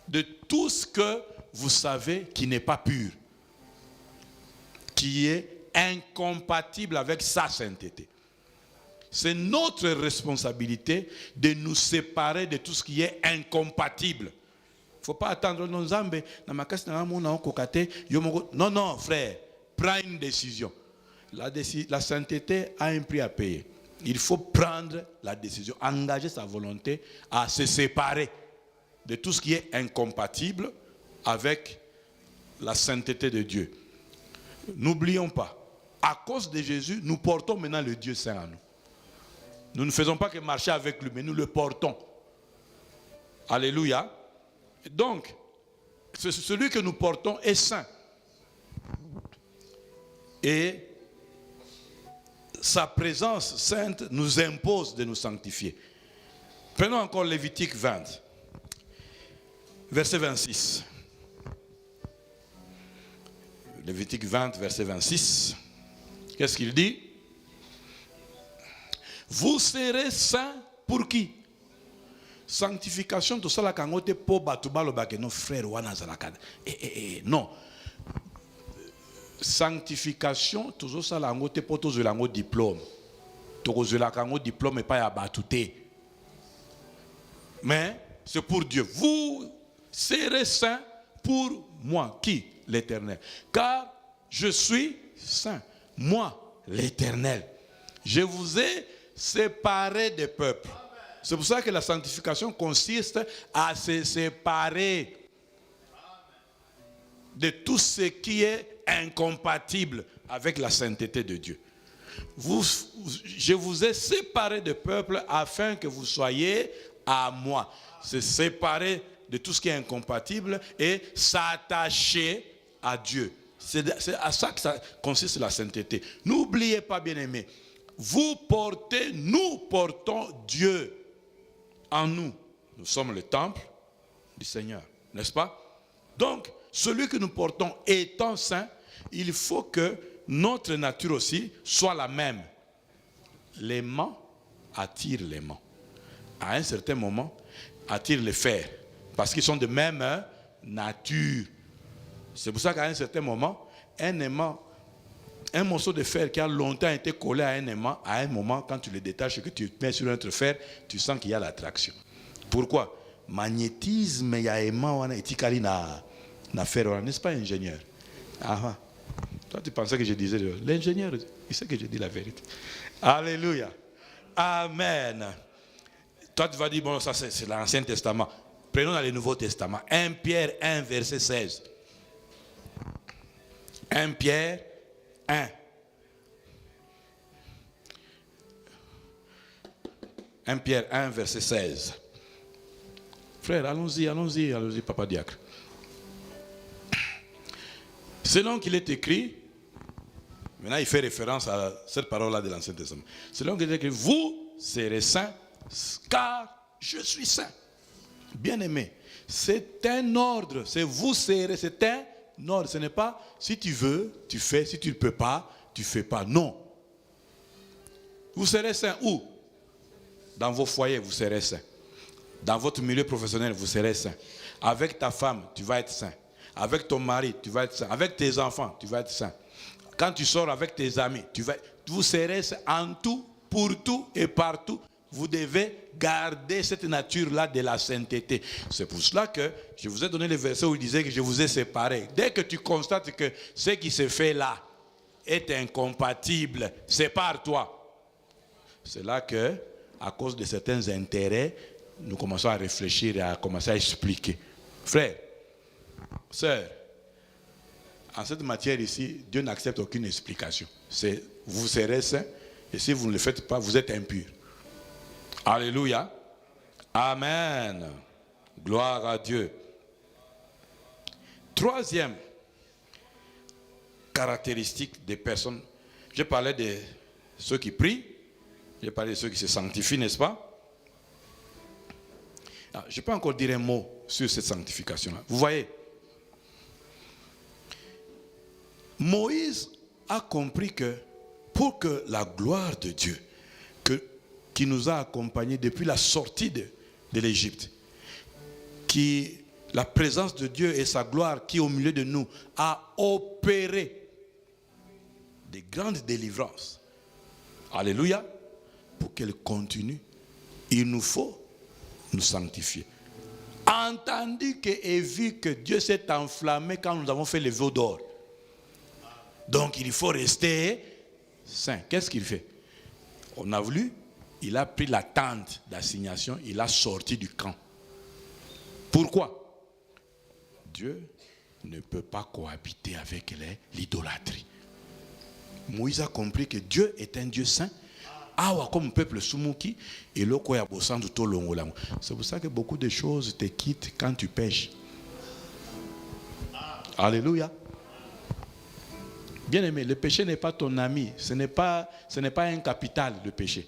de tout ce que vous savez qui n'est pas pur, qui est incompatible avec sa sainteté. C'est notre responsabilité de nous séparer de tout ce qui est incompatible. Il ne faut pas attendre non, non, frère, prends une décision. La sainteté a un prix à payer. Il faut prendre la décision, engager sa volonté à se séparer de tout ce qui est incompatible avec la sainteté de Dieu. N'oublions pas, à cause de Jésus, nous portons maintenant le Dieu saint en nous. Nous ne faisons pas que marcher avec lui, mais nous le portons. Alléluia. Donc, celui que nous portons est saint. Et sa présence sainte nous impose de nous sanctifier. Prenons encore Lévitique 20, verset 26. Lévitique 20, verset 26. Qu'est-ce qu'il dit? Vous serez saints pour qui? Sanctification, tout ça, la kangote po batuba lo bake no frère wana zalakada. Non. Sanctification, tout ça, la kangote po to zelango diplôme. To zelango diplôme et pas ya batute. Mais c'est pour Dieu. Vous serez saints pour moi. Qui? L'Éternel. Car je suis saint. Moi, l'Éternel. Je vous ai séparés des peuples. C'est pour ça que la sanctification consiste à se séparer de tout ce qui est incompatible avec la sainteté de Dieu. Je vous ai séparés des peuples afin que vous soyez à moi. Se séparer de tout ce qui est incompatible et s'attacher à Dieu. C'est à ça que ça consiste la sainteté. N'oubliez pas, bien-aimés, nous portons Dieu en nous. Nous sommes le temple du Seigneur, n'est-ce pas? Donc, celui que nous portons étant saint, il faut que notre nature aussi soit la même. L'aimant attire l'aimant. À un certain moment, attire le fer. Parce qu'ils sont de même nature. C'est pour ça qu'à un certain moment, un aimant, un morceau de fer qui a longtemps été collé à un aimant, à un moment, quand tu le détaches et que tu mets sur un autre fer, tu sens qu'il y a l'attraction. Pourquoi? Magnétisme, il y a aimant, etikali na fer, n'est-ce pas, ingénieur? Ah, toi, tu pensais que je disais, l'ingénieur, il sait que je dis la vérité. Alléluia. Amen. Toi, tu vas dire, bon, ça c'est l'Ancien Testament. Prenons dans le Nouveau Testament. 1 Pierre 1, verset 16. 1 Pierre 1. 1 Pierre 1, verset 16. Frère, allons-y, papa diacre. Selon qu'il est écrit, maintenant il fait référence à cette parole-là de l'Ancien Testament. Selon qu'il est écrit, vous serez saints, car je suis saint. Bien-aimé, c'est un ordre. C'est vous serez, c'est un ordre. Ce n'est pas si tu veux, tu fais. Si tu ne peux pas, tu ne fais pas. Non. Vous serez saint où? Dans vos foyers, vous serez saint. Dans votre milieu professionnel, vous serez saint. Avec ta femme, tu vas être saint. Avec ton mari, tu vas être saint. Avec tes enfants, tu vas être saint. Quand tu sors avec tes amis, vous serez saint en tout, pour tout et partout. Vous devez garder cette nature-là de la sainteté. C'est pour cela que je vous ai donné le verset où il disait que je vous ai séparés. Dès que tu constates que ce qui se fait là est incompatible, sépare-toi. C'est là que, à cause de certains intérêts, nous commençons à réfléchir et à commencer à expliquer. Frères, sœurs, en cette matière ici, Dieu n'accepte aucune explication. Vous serez saints, et si vous ne le faites pas, vous êtes impurs. Alléluia. Amen. Gloire à Dieu. Troisième caractéristique des personnes. J'ai parlé de ceux qui prient. J'ai parlé de ceux qui se sanctifient, n'est-ce pas? Je peux encore dire un mot sur cette sanctification-là. Vous voyez, Moïse a compris que pour que la gloire de Dieu, qui nous a accompagnés depuis la sortie de l'Égypte, la présence de Dieu et sa gloire qui est au milieu de nous a opéré des grandes délivrances. Alléluia. Pour qu'elle continue, il nous faut nous sanctifier. Entendu et vu que Dieu s'est enflammé quand nous avons fait les veaux d'or. Donc il faut rester saint. Qu'est-ce qu'il fait? On a voulu, il a pris la tente d'assignation, il a sorti du camp. Pourquoi? Dieu ne peut pas cohabiter avec l'idolâtrie. Moïse a compris que Dieu est un Dieu saint. Comme peuple Sumuki et le c'est pour ça que beaucoup de choses te quittent quand tu pêches. Alléluia. Bien aimé, le péché n'est pas ton ami. Ce n'est pas un capital, le péché.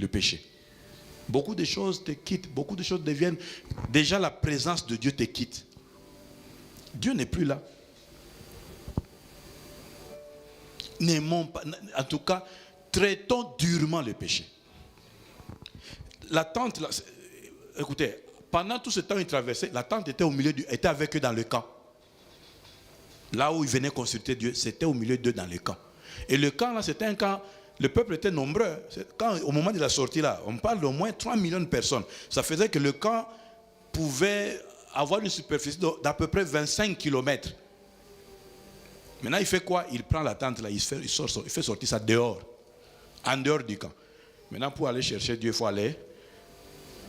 Le péché. Beaucoup de choses te quittent. Beaucoup de choses deviennent... Déjà, la présence de Dieu te quitte. Dieu n'est plus là. N'aimons pas... En tout cas, traitons durement le péché. La tente, là, écoutez, pendant tout ce temps il traversait, la tente était au milieu était avec eux dans le camp. Là où ils venaient consulter Dieu, c'était au milieu d'eux dans le camp. Et le camp là, c'était un camp, le peuple était nombreux. Au moment de la sortie là, on parle d'au moins 3 millions de personnes. Ça faisait que le camp pouvait avoir une superficie d'à peu près 25 km. Maintenant, il fait quoi? Il prend la tente là, il fait sortir ça dehors. En dehors du camp. Maintenant, pour aller chercher Dieu, il faut aller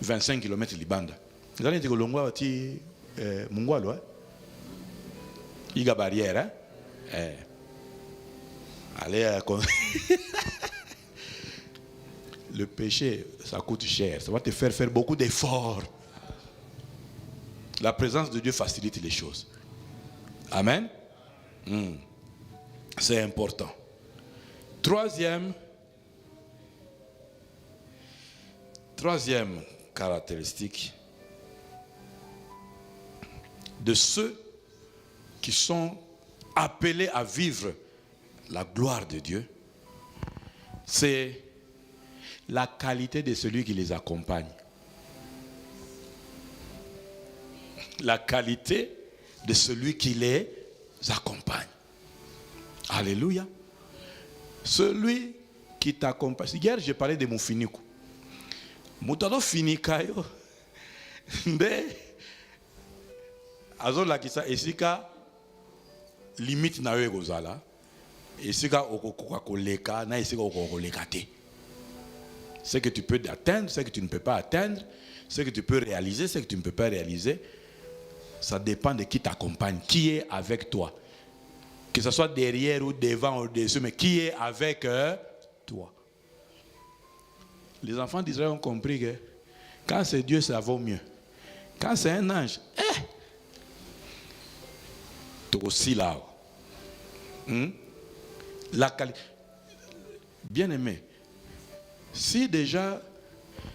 25 km de Libanda. Vous allez dire que l'ongwa est mungwalo, hein? Il y a barrière, hein? Allez, le péché, ça coûte cher. Ça va te faire beaucoup d'efforts. La présence de Dieu facilite les choses. Amen. C'est important. Troisième caractéristique de ceux qui sont appelés à vivre la gloire de Dieu, c'est la qualité de celui qui les accompagne. La qualité de celui qui les accompagne. Alléluia. Celui qui t'accompagne. Hier, j'ai parlé de mon finiku. Moutado finikayo. Nde. Azo la kisa esika limite na yo gozala. Esika okokoka koleka na esika okokoleka te. Ce que tu peux atteindre, ce que tu ne peux pas atteindre, ce que tu peux réaliser, ce que tu ne peux pas réaliser, ça dépend de qui t'accompagne, qui est avec toi. Que ce soit derrière ou devant ou dessus, mais qui est avec toi. Les enfants d'Israël ont compris que quand c'est Dieu, ça vaut mieux. Quand c'est un ange, tu es aussi là. La qualité. Bien aimé, si déjà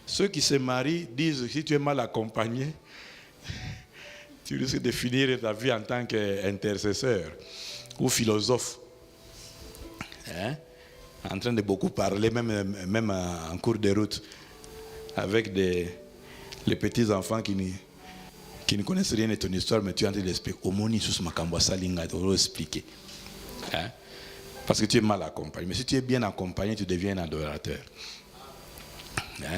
ceux qui se marient disent si tu es mal accompagné, tu risques de finir ta vie en tant qu'intercesseur ou philosophe. En train de beaucoup parler, même en cours de route, avec les petits enfants qui ne connaissent rien de ton histoire, mais tu es en train d'expliquer. Parce que tu es mal accompagné. Mais si tu es bien accompagné, tu deviens un adorateur.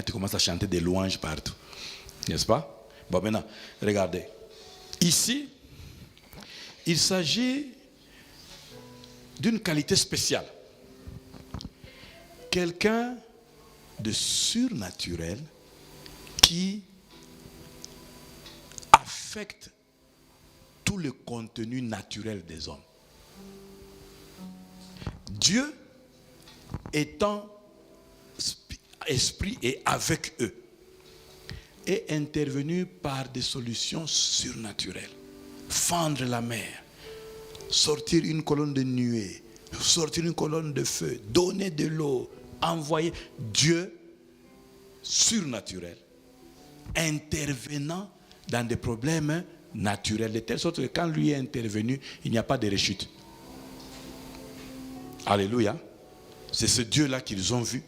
Tu commences à chanter des louanges partout. N'est-ce pas? Bon, maintenant, regardez. Ici, il s'agit d'une qualité spéciale. Quelqu'un de surnaturel qui affecte tout le contenu naturel des hommes. Dieu étant esprit et avec eux, est intervenu par des solutions surnaturelles. Fendre la mer, sortir une colonne de nuée, sortir une colonne de feu, donner de l'eau, envoyer Dieu surnaturel, intervenant dans des problèmes naturels, de telle sorte que quand lui est intervenu, il n'y a pas de rechute. Alléluia. C'est ce Dieu-là qu'ils ont vu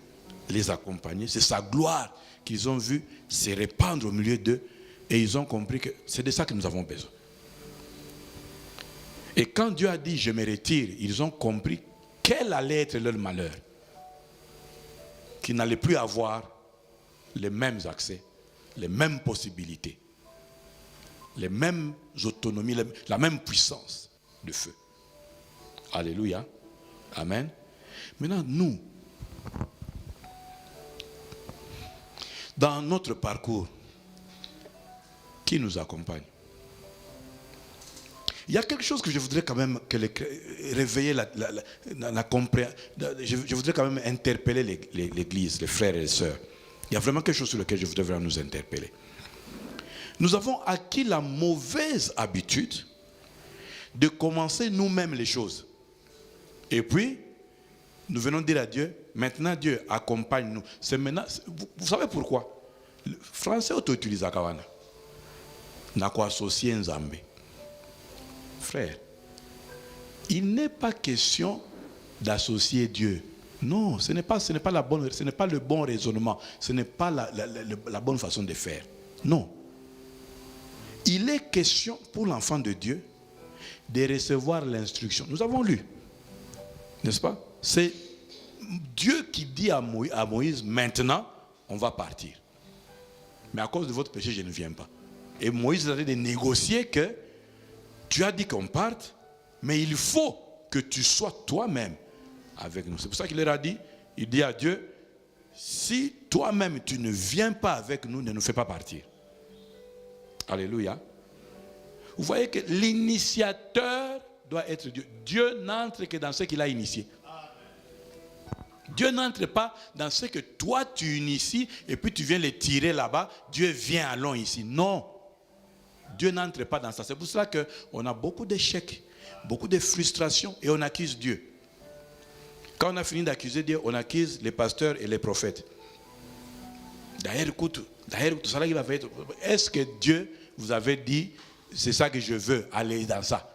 les accompagner, c'est sa gloire qu'ils ont vu se répandre au milieu d'eux, et ils ont compris que c'est de ça que nous avons besoin. Et quand Dieu a dit je me retire, ils ont compris quel allait être leur malheur, qu'ils n'allaient plus avoir les mêmes accès, les mêmes possibilités, les mêmes autonomies, la même puissance de feu. Alléluia. Amen. Maintenant, nous, dans notre parcours, qui nous accompagne? Il y a quelque chose que je voudrais quand même réveiller la compréhension. Je voudrais quand même interpeller l'Église, les frères et les sœurs. Il y a vraiment quelque chose sur lequel je voudrais vraiment nous interpeller. Nous avons acquis la mauvaise habitude de commencer nous-mêmes les choses. Et puis, nous venons dire à Dieu, maintenant Dieu accompagne-nous. C'est maintenant, vous savez pourquoi? Le français auto-utilise à Kawana. N'a quoi associé Nzambe. Frère, il n'est pas question d'associer Dieu. Non, ce n'est pas le bon raisonnement. Ce n'est pas la bonne façon de faire. Non. Il est question pour l'enfant de Dieu de recevoir l'instruction. Nous avons lu, n'est-ce pas? C'est Dieu qui dit à Moïse, maintenant, on va partir. Mais à cause de votre péché, je ne viens pas. Et Moïse a dit de négocier que tu as dit qu'on parte, mais il faut que tu sois toi-même avec nous. C'est pour ça qu'il leur a dit, il dit à Dieu, si toi-même tu ne viens pas avec nous, ne nous fais pas partir. Alléluia. Vous voyez que l'initiateur doit être Dieu. Dieu n'entre que dans ce qu'il a initié. Dieu n'entre pas dans ce que toi tu inities et puis tu viens les tirer là-bas. Dieu vient, allons ici. Non. Dieu n'entre pas dans ça. C'est pour cela qu'on a beaucoup d'échecs, beaucoup de frustrations et on accuse Dieu. Quand on a fini d'accuser Dieu, on accuse les pasteurs et les prophètes. D'ailleurs, écoute, tout ça là, il va faire. Est-ce que Dieu vous avait dit, c'est ça que je veux, aller dans ça?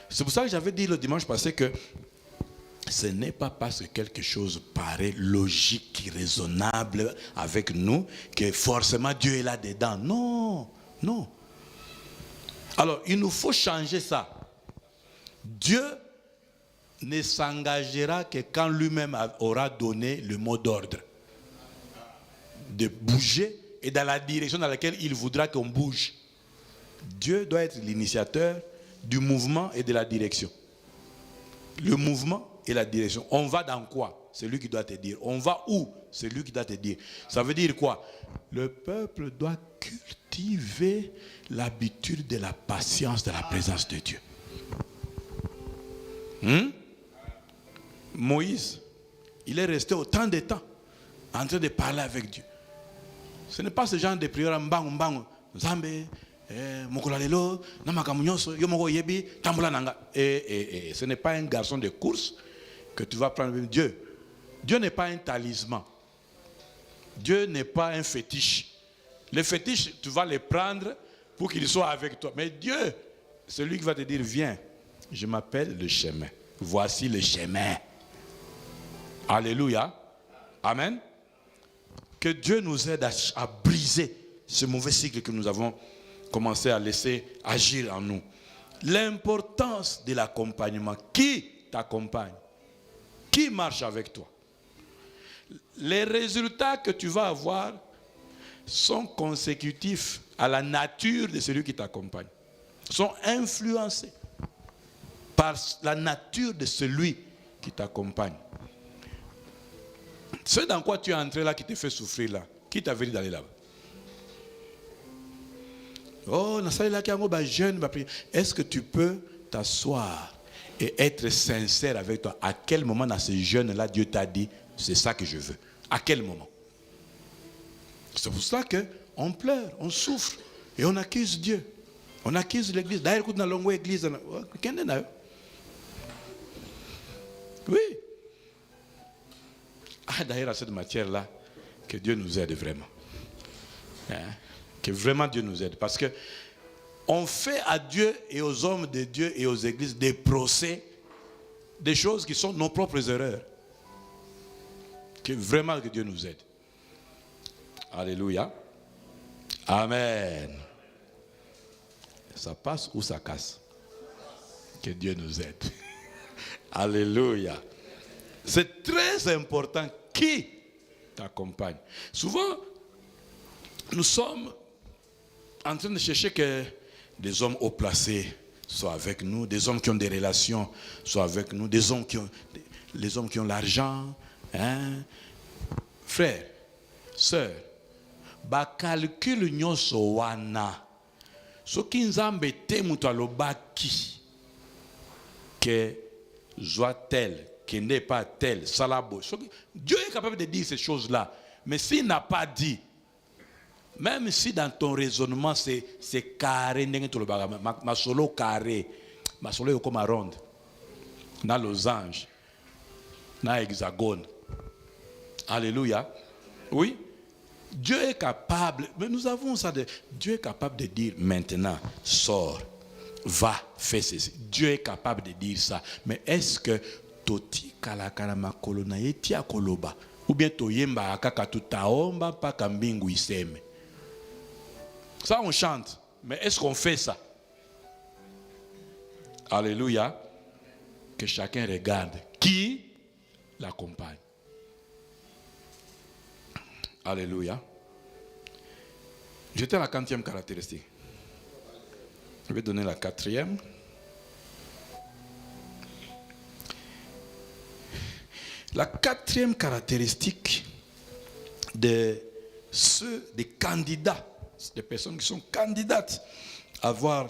C'est pour ça que j'avais dit le dimanche passé que ce n'est pas parce que quelque chose paraît logique, raisonnable avec nous, que forcément Dieu est là-dedans. Non, non. Alors, il nous faut changer ça. Dieu ne s'engagera que quand lui-même aura donné le mot d'ordre. De bouger et dans la direction dans laquelle il voudra qu'on bouge. Dieu doit être l'initiateur du mouvement et de la direction. Le mouvement et la direction. On va dans quoi? C'est lui qui doit te dire. On va où? C'est lui qui doit te dire. Ça veut dire quoi? Le peuple doit cultiver l'habitude de la patience de la présence de Dieu. Moïse, il est resté autant de temps en train de parler avec Dieu. Ce n'est pas ce genre de prière Zambé, Mokolalelo, Namakamunyoso, Yomoko Yebi, Tambulananga. Et ce n'est pas un garçon de course que tu vas prendre. Dieu n'est pas un talisman. Dieu n'est pas un fétiche. Les fétiches, tu vas les prendre pour qu'ils soient avec toi. Mais Dieu, c'est lui qui va te dire, viens, je m'appelle le chemin. Voici le chemin. Alléluia. Amen. Que Dieu nous aide à briser ce mauvais cycle que nous avons commencé à laisser agir en nous. L'importance de l'accompagnement. Qui t'accompagne? Qui marche avec toi? Les résultats que tu vas avoir sont consécutifs à la nature de celui qui t'accompagne. Sont influencés par la nature de celui qui t'accompagne. Ce dans quoi tu es entré là qui te fait souffrir là, qui t'a dit d'aller là-bas? Oh, est-ce que tu peux t'asseoir et être sincère avec toi? À quel moment dans ce jeûne-là, Dieu t'a dit, c'est ça que je veux? À quel moment? C'est pour ça qu'on pleure, on souffre et on accuse Dieu. On accuse l'église. D'ailleurs, écoute, dans longue église, oui. Ah, d'ailleurs, à cette matière-là, que Dieu nous aide vraiment. Hein? Que vraiment Dieu nous aide. Parce que on fait à Dieu et aux hommes de Dieu et aux églises des procès, des choses qui sont nos propres erreurs. Que vraiment que Dieu nous aide. Alléluia. Amen. Ça passe ou ça casse? Que Dieu nous aide. Alléluia. C'est très important qui t'accompagne. Souvent, nous sommes en train de chercher que des hommes haut placés soient avec nous, des hommes qui ont des relations soient avec nous, des hommes qui ont, les hommes qui ont l'argent. Hein? Frères, sœurs, calcul nyonso wana. Soki nzambe te mutu alobaki que soit tel, qui n'est pas tel, salabo. Dieu est capable de dire ces choses-là. Mais s'il n'a pas dit, même si dans ton raisonnement c'est carré, ma solo carré, ma solo est comme un ronde, dans losange, dans hexagone. Alléluia. Oui. Dieu est capable, mais nous avons ça, Dieu est capable de dire maintenant, sors, va, fais ceci. Dieu est capable de dire ça. Mais est-ce que toti kalakala makolo na yeti akoloba ou bien toyemba akaka tutaomba paka mbingu iseme? Ça on chante, mais est-ce qu'on fait ça? Alléluia. Que chacun regarde qui l'accompagne. Alléluia. J'étais à la 4e caractéristique. Je vais donner la 4e. La 4e caractéristique de ceux des candidats, des personnes qui sont candidates à voir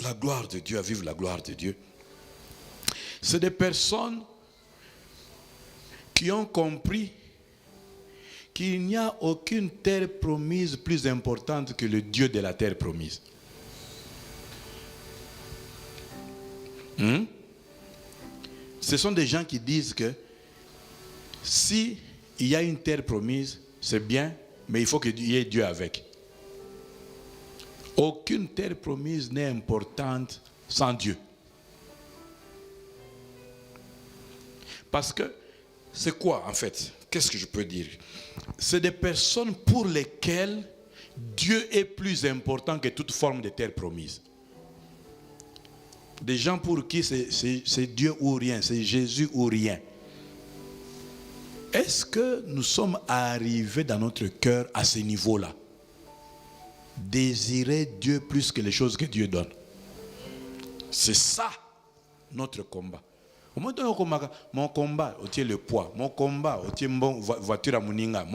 la gloire de Dieu, à vivre la gloire de Dieu, c'est des personnes qui ont compris qu'il n'y a aucune terre promise plus importante que le Dieu de la terre promise. Ce sont des gens qui disent que si il y a une terre promise, c'est bien, mais il faut qu'il y ait Dieu avec. Aucune terre promise n'est importante sans Dieu. Parce que c'est quoi en fait? Qu'est-ce que je peux dire? C'est des personnes pour lesquelles Dieu est plus important que toute forme de terre promise. Des gens pour qui c'est Dieu ou rien, c'est Jésus ou rien. Est-ce que nous sommes arrivés dans notre cœur à ce niveau-là? Désirer Dieu plus que les choses que Dieu donne. C'est ça notre combat. Mon combat, c'est le poids. Mon combat, c'est une voiture à Mouninga.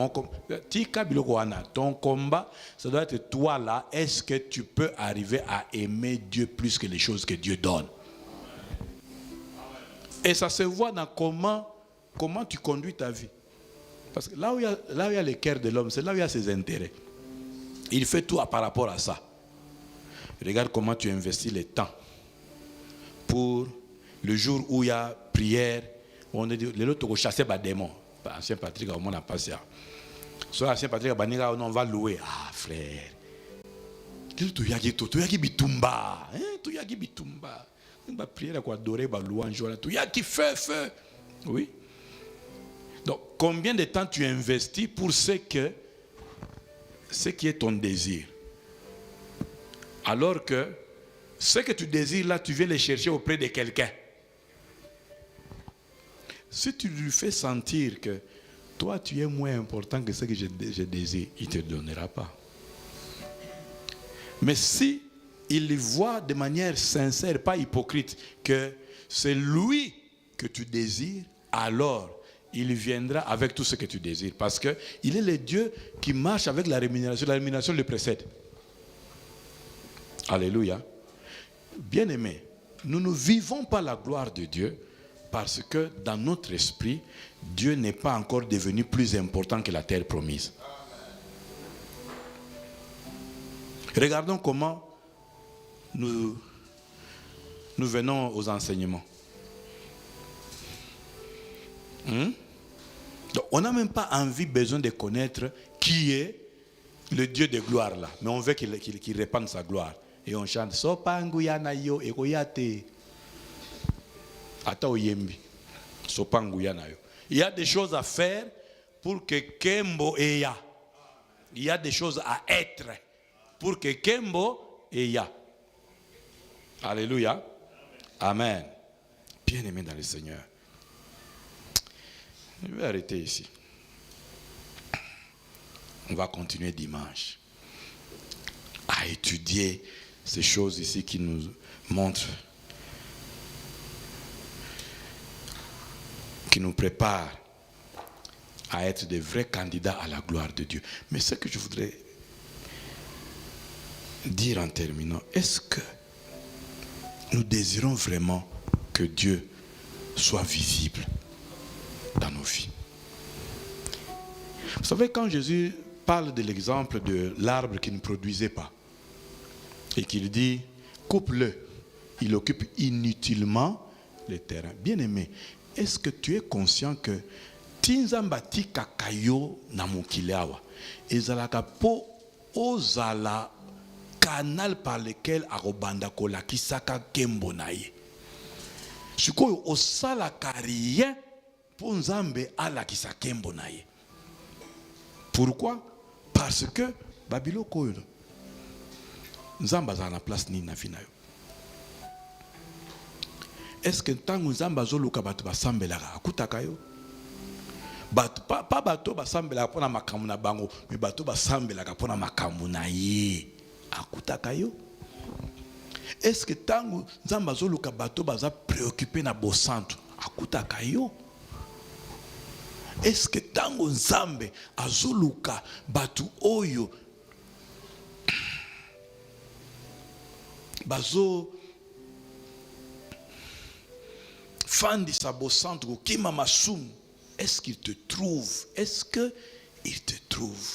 Ton combat, ça doit être toi là. Est-ce que tu peux arriver à aimer Dieu plus que les choses que Dieu donne? Et ça se voit dans comment tu conduis ta vie. Parce que là où il y a le cœur de l'homme, c'est là où il y a ses intérêts. Il fait tout par rapport à ça. Regarde comment tu investis le temps pour le jour où il y a prière. On dit les autres chasser les démons. Ancien Patrick, on a passé. Soit ancien Patrick, on va louer. Ah frère. Tu y a qui bitumba. Tu y a qui bitumba. On va prier à quoi adorer, louange. Tu y a qui feu. Oui. Donc combien de temps tu investis pour ce qui est ton désir? Alors que ce que tu désires là, tu viens le chercher auprès de quelqu'un. Si tu lui fais sentir que toi tu es moins important que ce que je désire, il ne te donnera pas. Mais si il voit de manière sincère, pas hypocrite, que c'est lui que tu désires, alors il viendra avec tout ce que tu désires. Parce qu'il est le Dieu qui marche avec la rémunération. La rémunération le précède. Alléluia. Bien-aimés, nous ne vivons pas la gloire de Dieu parce que dans notre esprit, Dieu n'est pas encore devenu plus important que la terre promise. Regardons comment nous venons aux enseignements. Donc, on n'a même pas besoin de connaître qui est le Dieu de gloire là. Mais on veut qu'il répande sa gloire. Et on chante Sopanguyana yo ekoyate. Ata oyembi. Sopanguyana yo. Il y a des choses à faire pour que Kembo eya. Il y a des choses à être pour que Kembo eya. Alléluia. Amen. Bien-aimé dans le Seigneur. Je vais arrêter ici. On va continuer dimanche à étudier ces choses ici qui nous montrent, qui nous préparent à être des vrais candidats à la gloire de Dieu. Mais ce que je voudrais dire en terminant, est-ce que nous désirons vraiment que Dieu soit visible dans nos vies? Vous savez, quand Jésus parle de l'exemple de l'arbre qui ne produisait pas et qu'il dit coupe-le, il occupe inutilement le terrain. Bien-aimé, est-ce que tu es conscient que tinzambati kakayo na mukileawa ezalaka po ozala canal par lequel arobanda kolakisaka kembo na ye sikoyo osalaka rien po nzambe alakisa kembo na ye. Pourquoi? Parce que babilo koyo nzamba za na place ni na finayo. Est-ce que tangu nzamba zoluka batu basambelaka akutaka yo? Batu pa bato basambelaka pona makambo na bango, mais bato basambelaka pona makambo na ye akutaka yo? Est-ce que tangu nzamba zoluka bato baza préoccupé na bosantu akutaka yo? Est-ce que tango nzambe azuluka batu oyo bazo fandi sabo centre kima masumu, est-ce qu'il te trouve? Est-ce que il te trouve?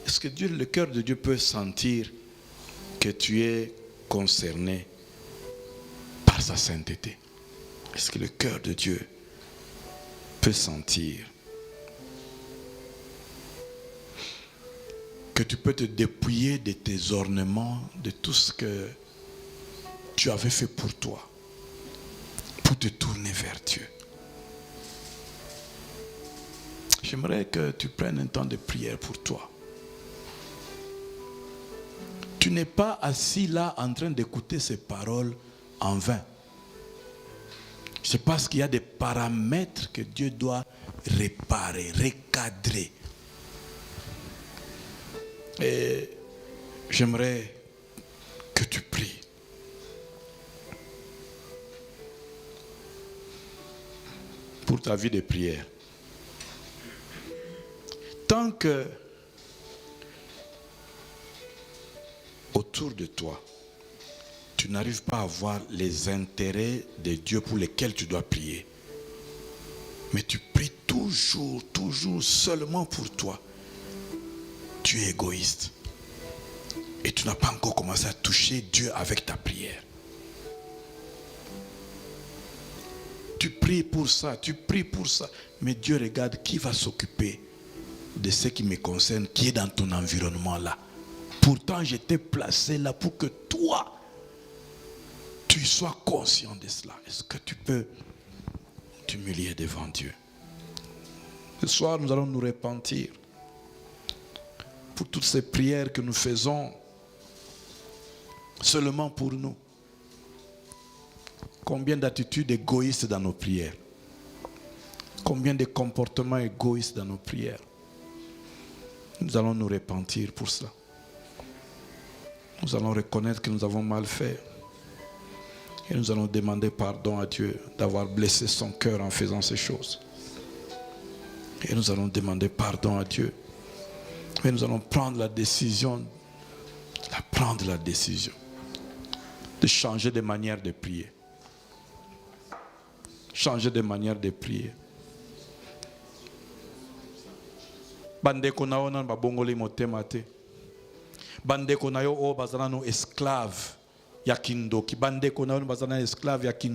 Est-ce que Dieu, le cœur de Dieu peut sentir que tu es concerné par sa sainteté? Est-ce que le cœur de Dieu peut sentir que tu peux te dépouiller de tes ornements, de tout ce que tu avais fait pour toi, pour te tourner vers Dieu? J'aimerais que tu prennes un temps de prière pour toi. Tu n'es pas assis là en train d'écouter ces paroles en vain. C'est parce qu'il y a des paramètres que Dieu doit réparer, recadrer. Et j'aimerais que tu pries. Pour ta vie de prière. Tant que autour de toi, tu n'arrives pas à voir les intérêts de Dieu pour lesquels tu dois prier, mais tu pries toujours seulement pour toi, tu es égoïste. Et tu n'as pas encore commencé à toucher Dieu avec ta prière. Tu pries pour ça, mais Dieu regarde qui va s'occuper de ce qui me concerne, qui est dans ton environnement là. Pourtant, je t'ai placé là pour que toi, tu sois conscient de cela. Est-ce que tu peux t'humilier devant Dieu? Ce soir, nous allons nous repentir pour toutes ces prières que nous faisons seulement pour nous. Combien d'attitudes égoïstes dans nos prières? Combien de comportements égoïstes dans nos prières? Nous allons nous repentir pour cela. Nous allons reconnaître que nous avons mal fait. Et nous allons demander pardon à Dieu d'avoir blessé son cœur en faisant ces choses. Et nous allons demander pardon à Dieu. Et nous allons prendre la décision, de changer de manière de prier. Changer de manière de prier. Bandeko na yo nan babongoli motema te. Bandeko na yo o bazana no esclave ya kindoki. Bandeko na yo bazana esclave ya kindoki.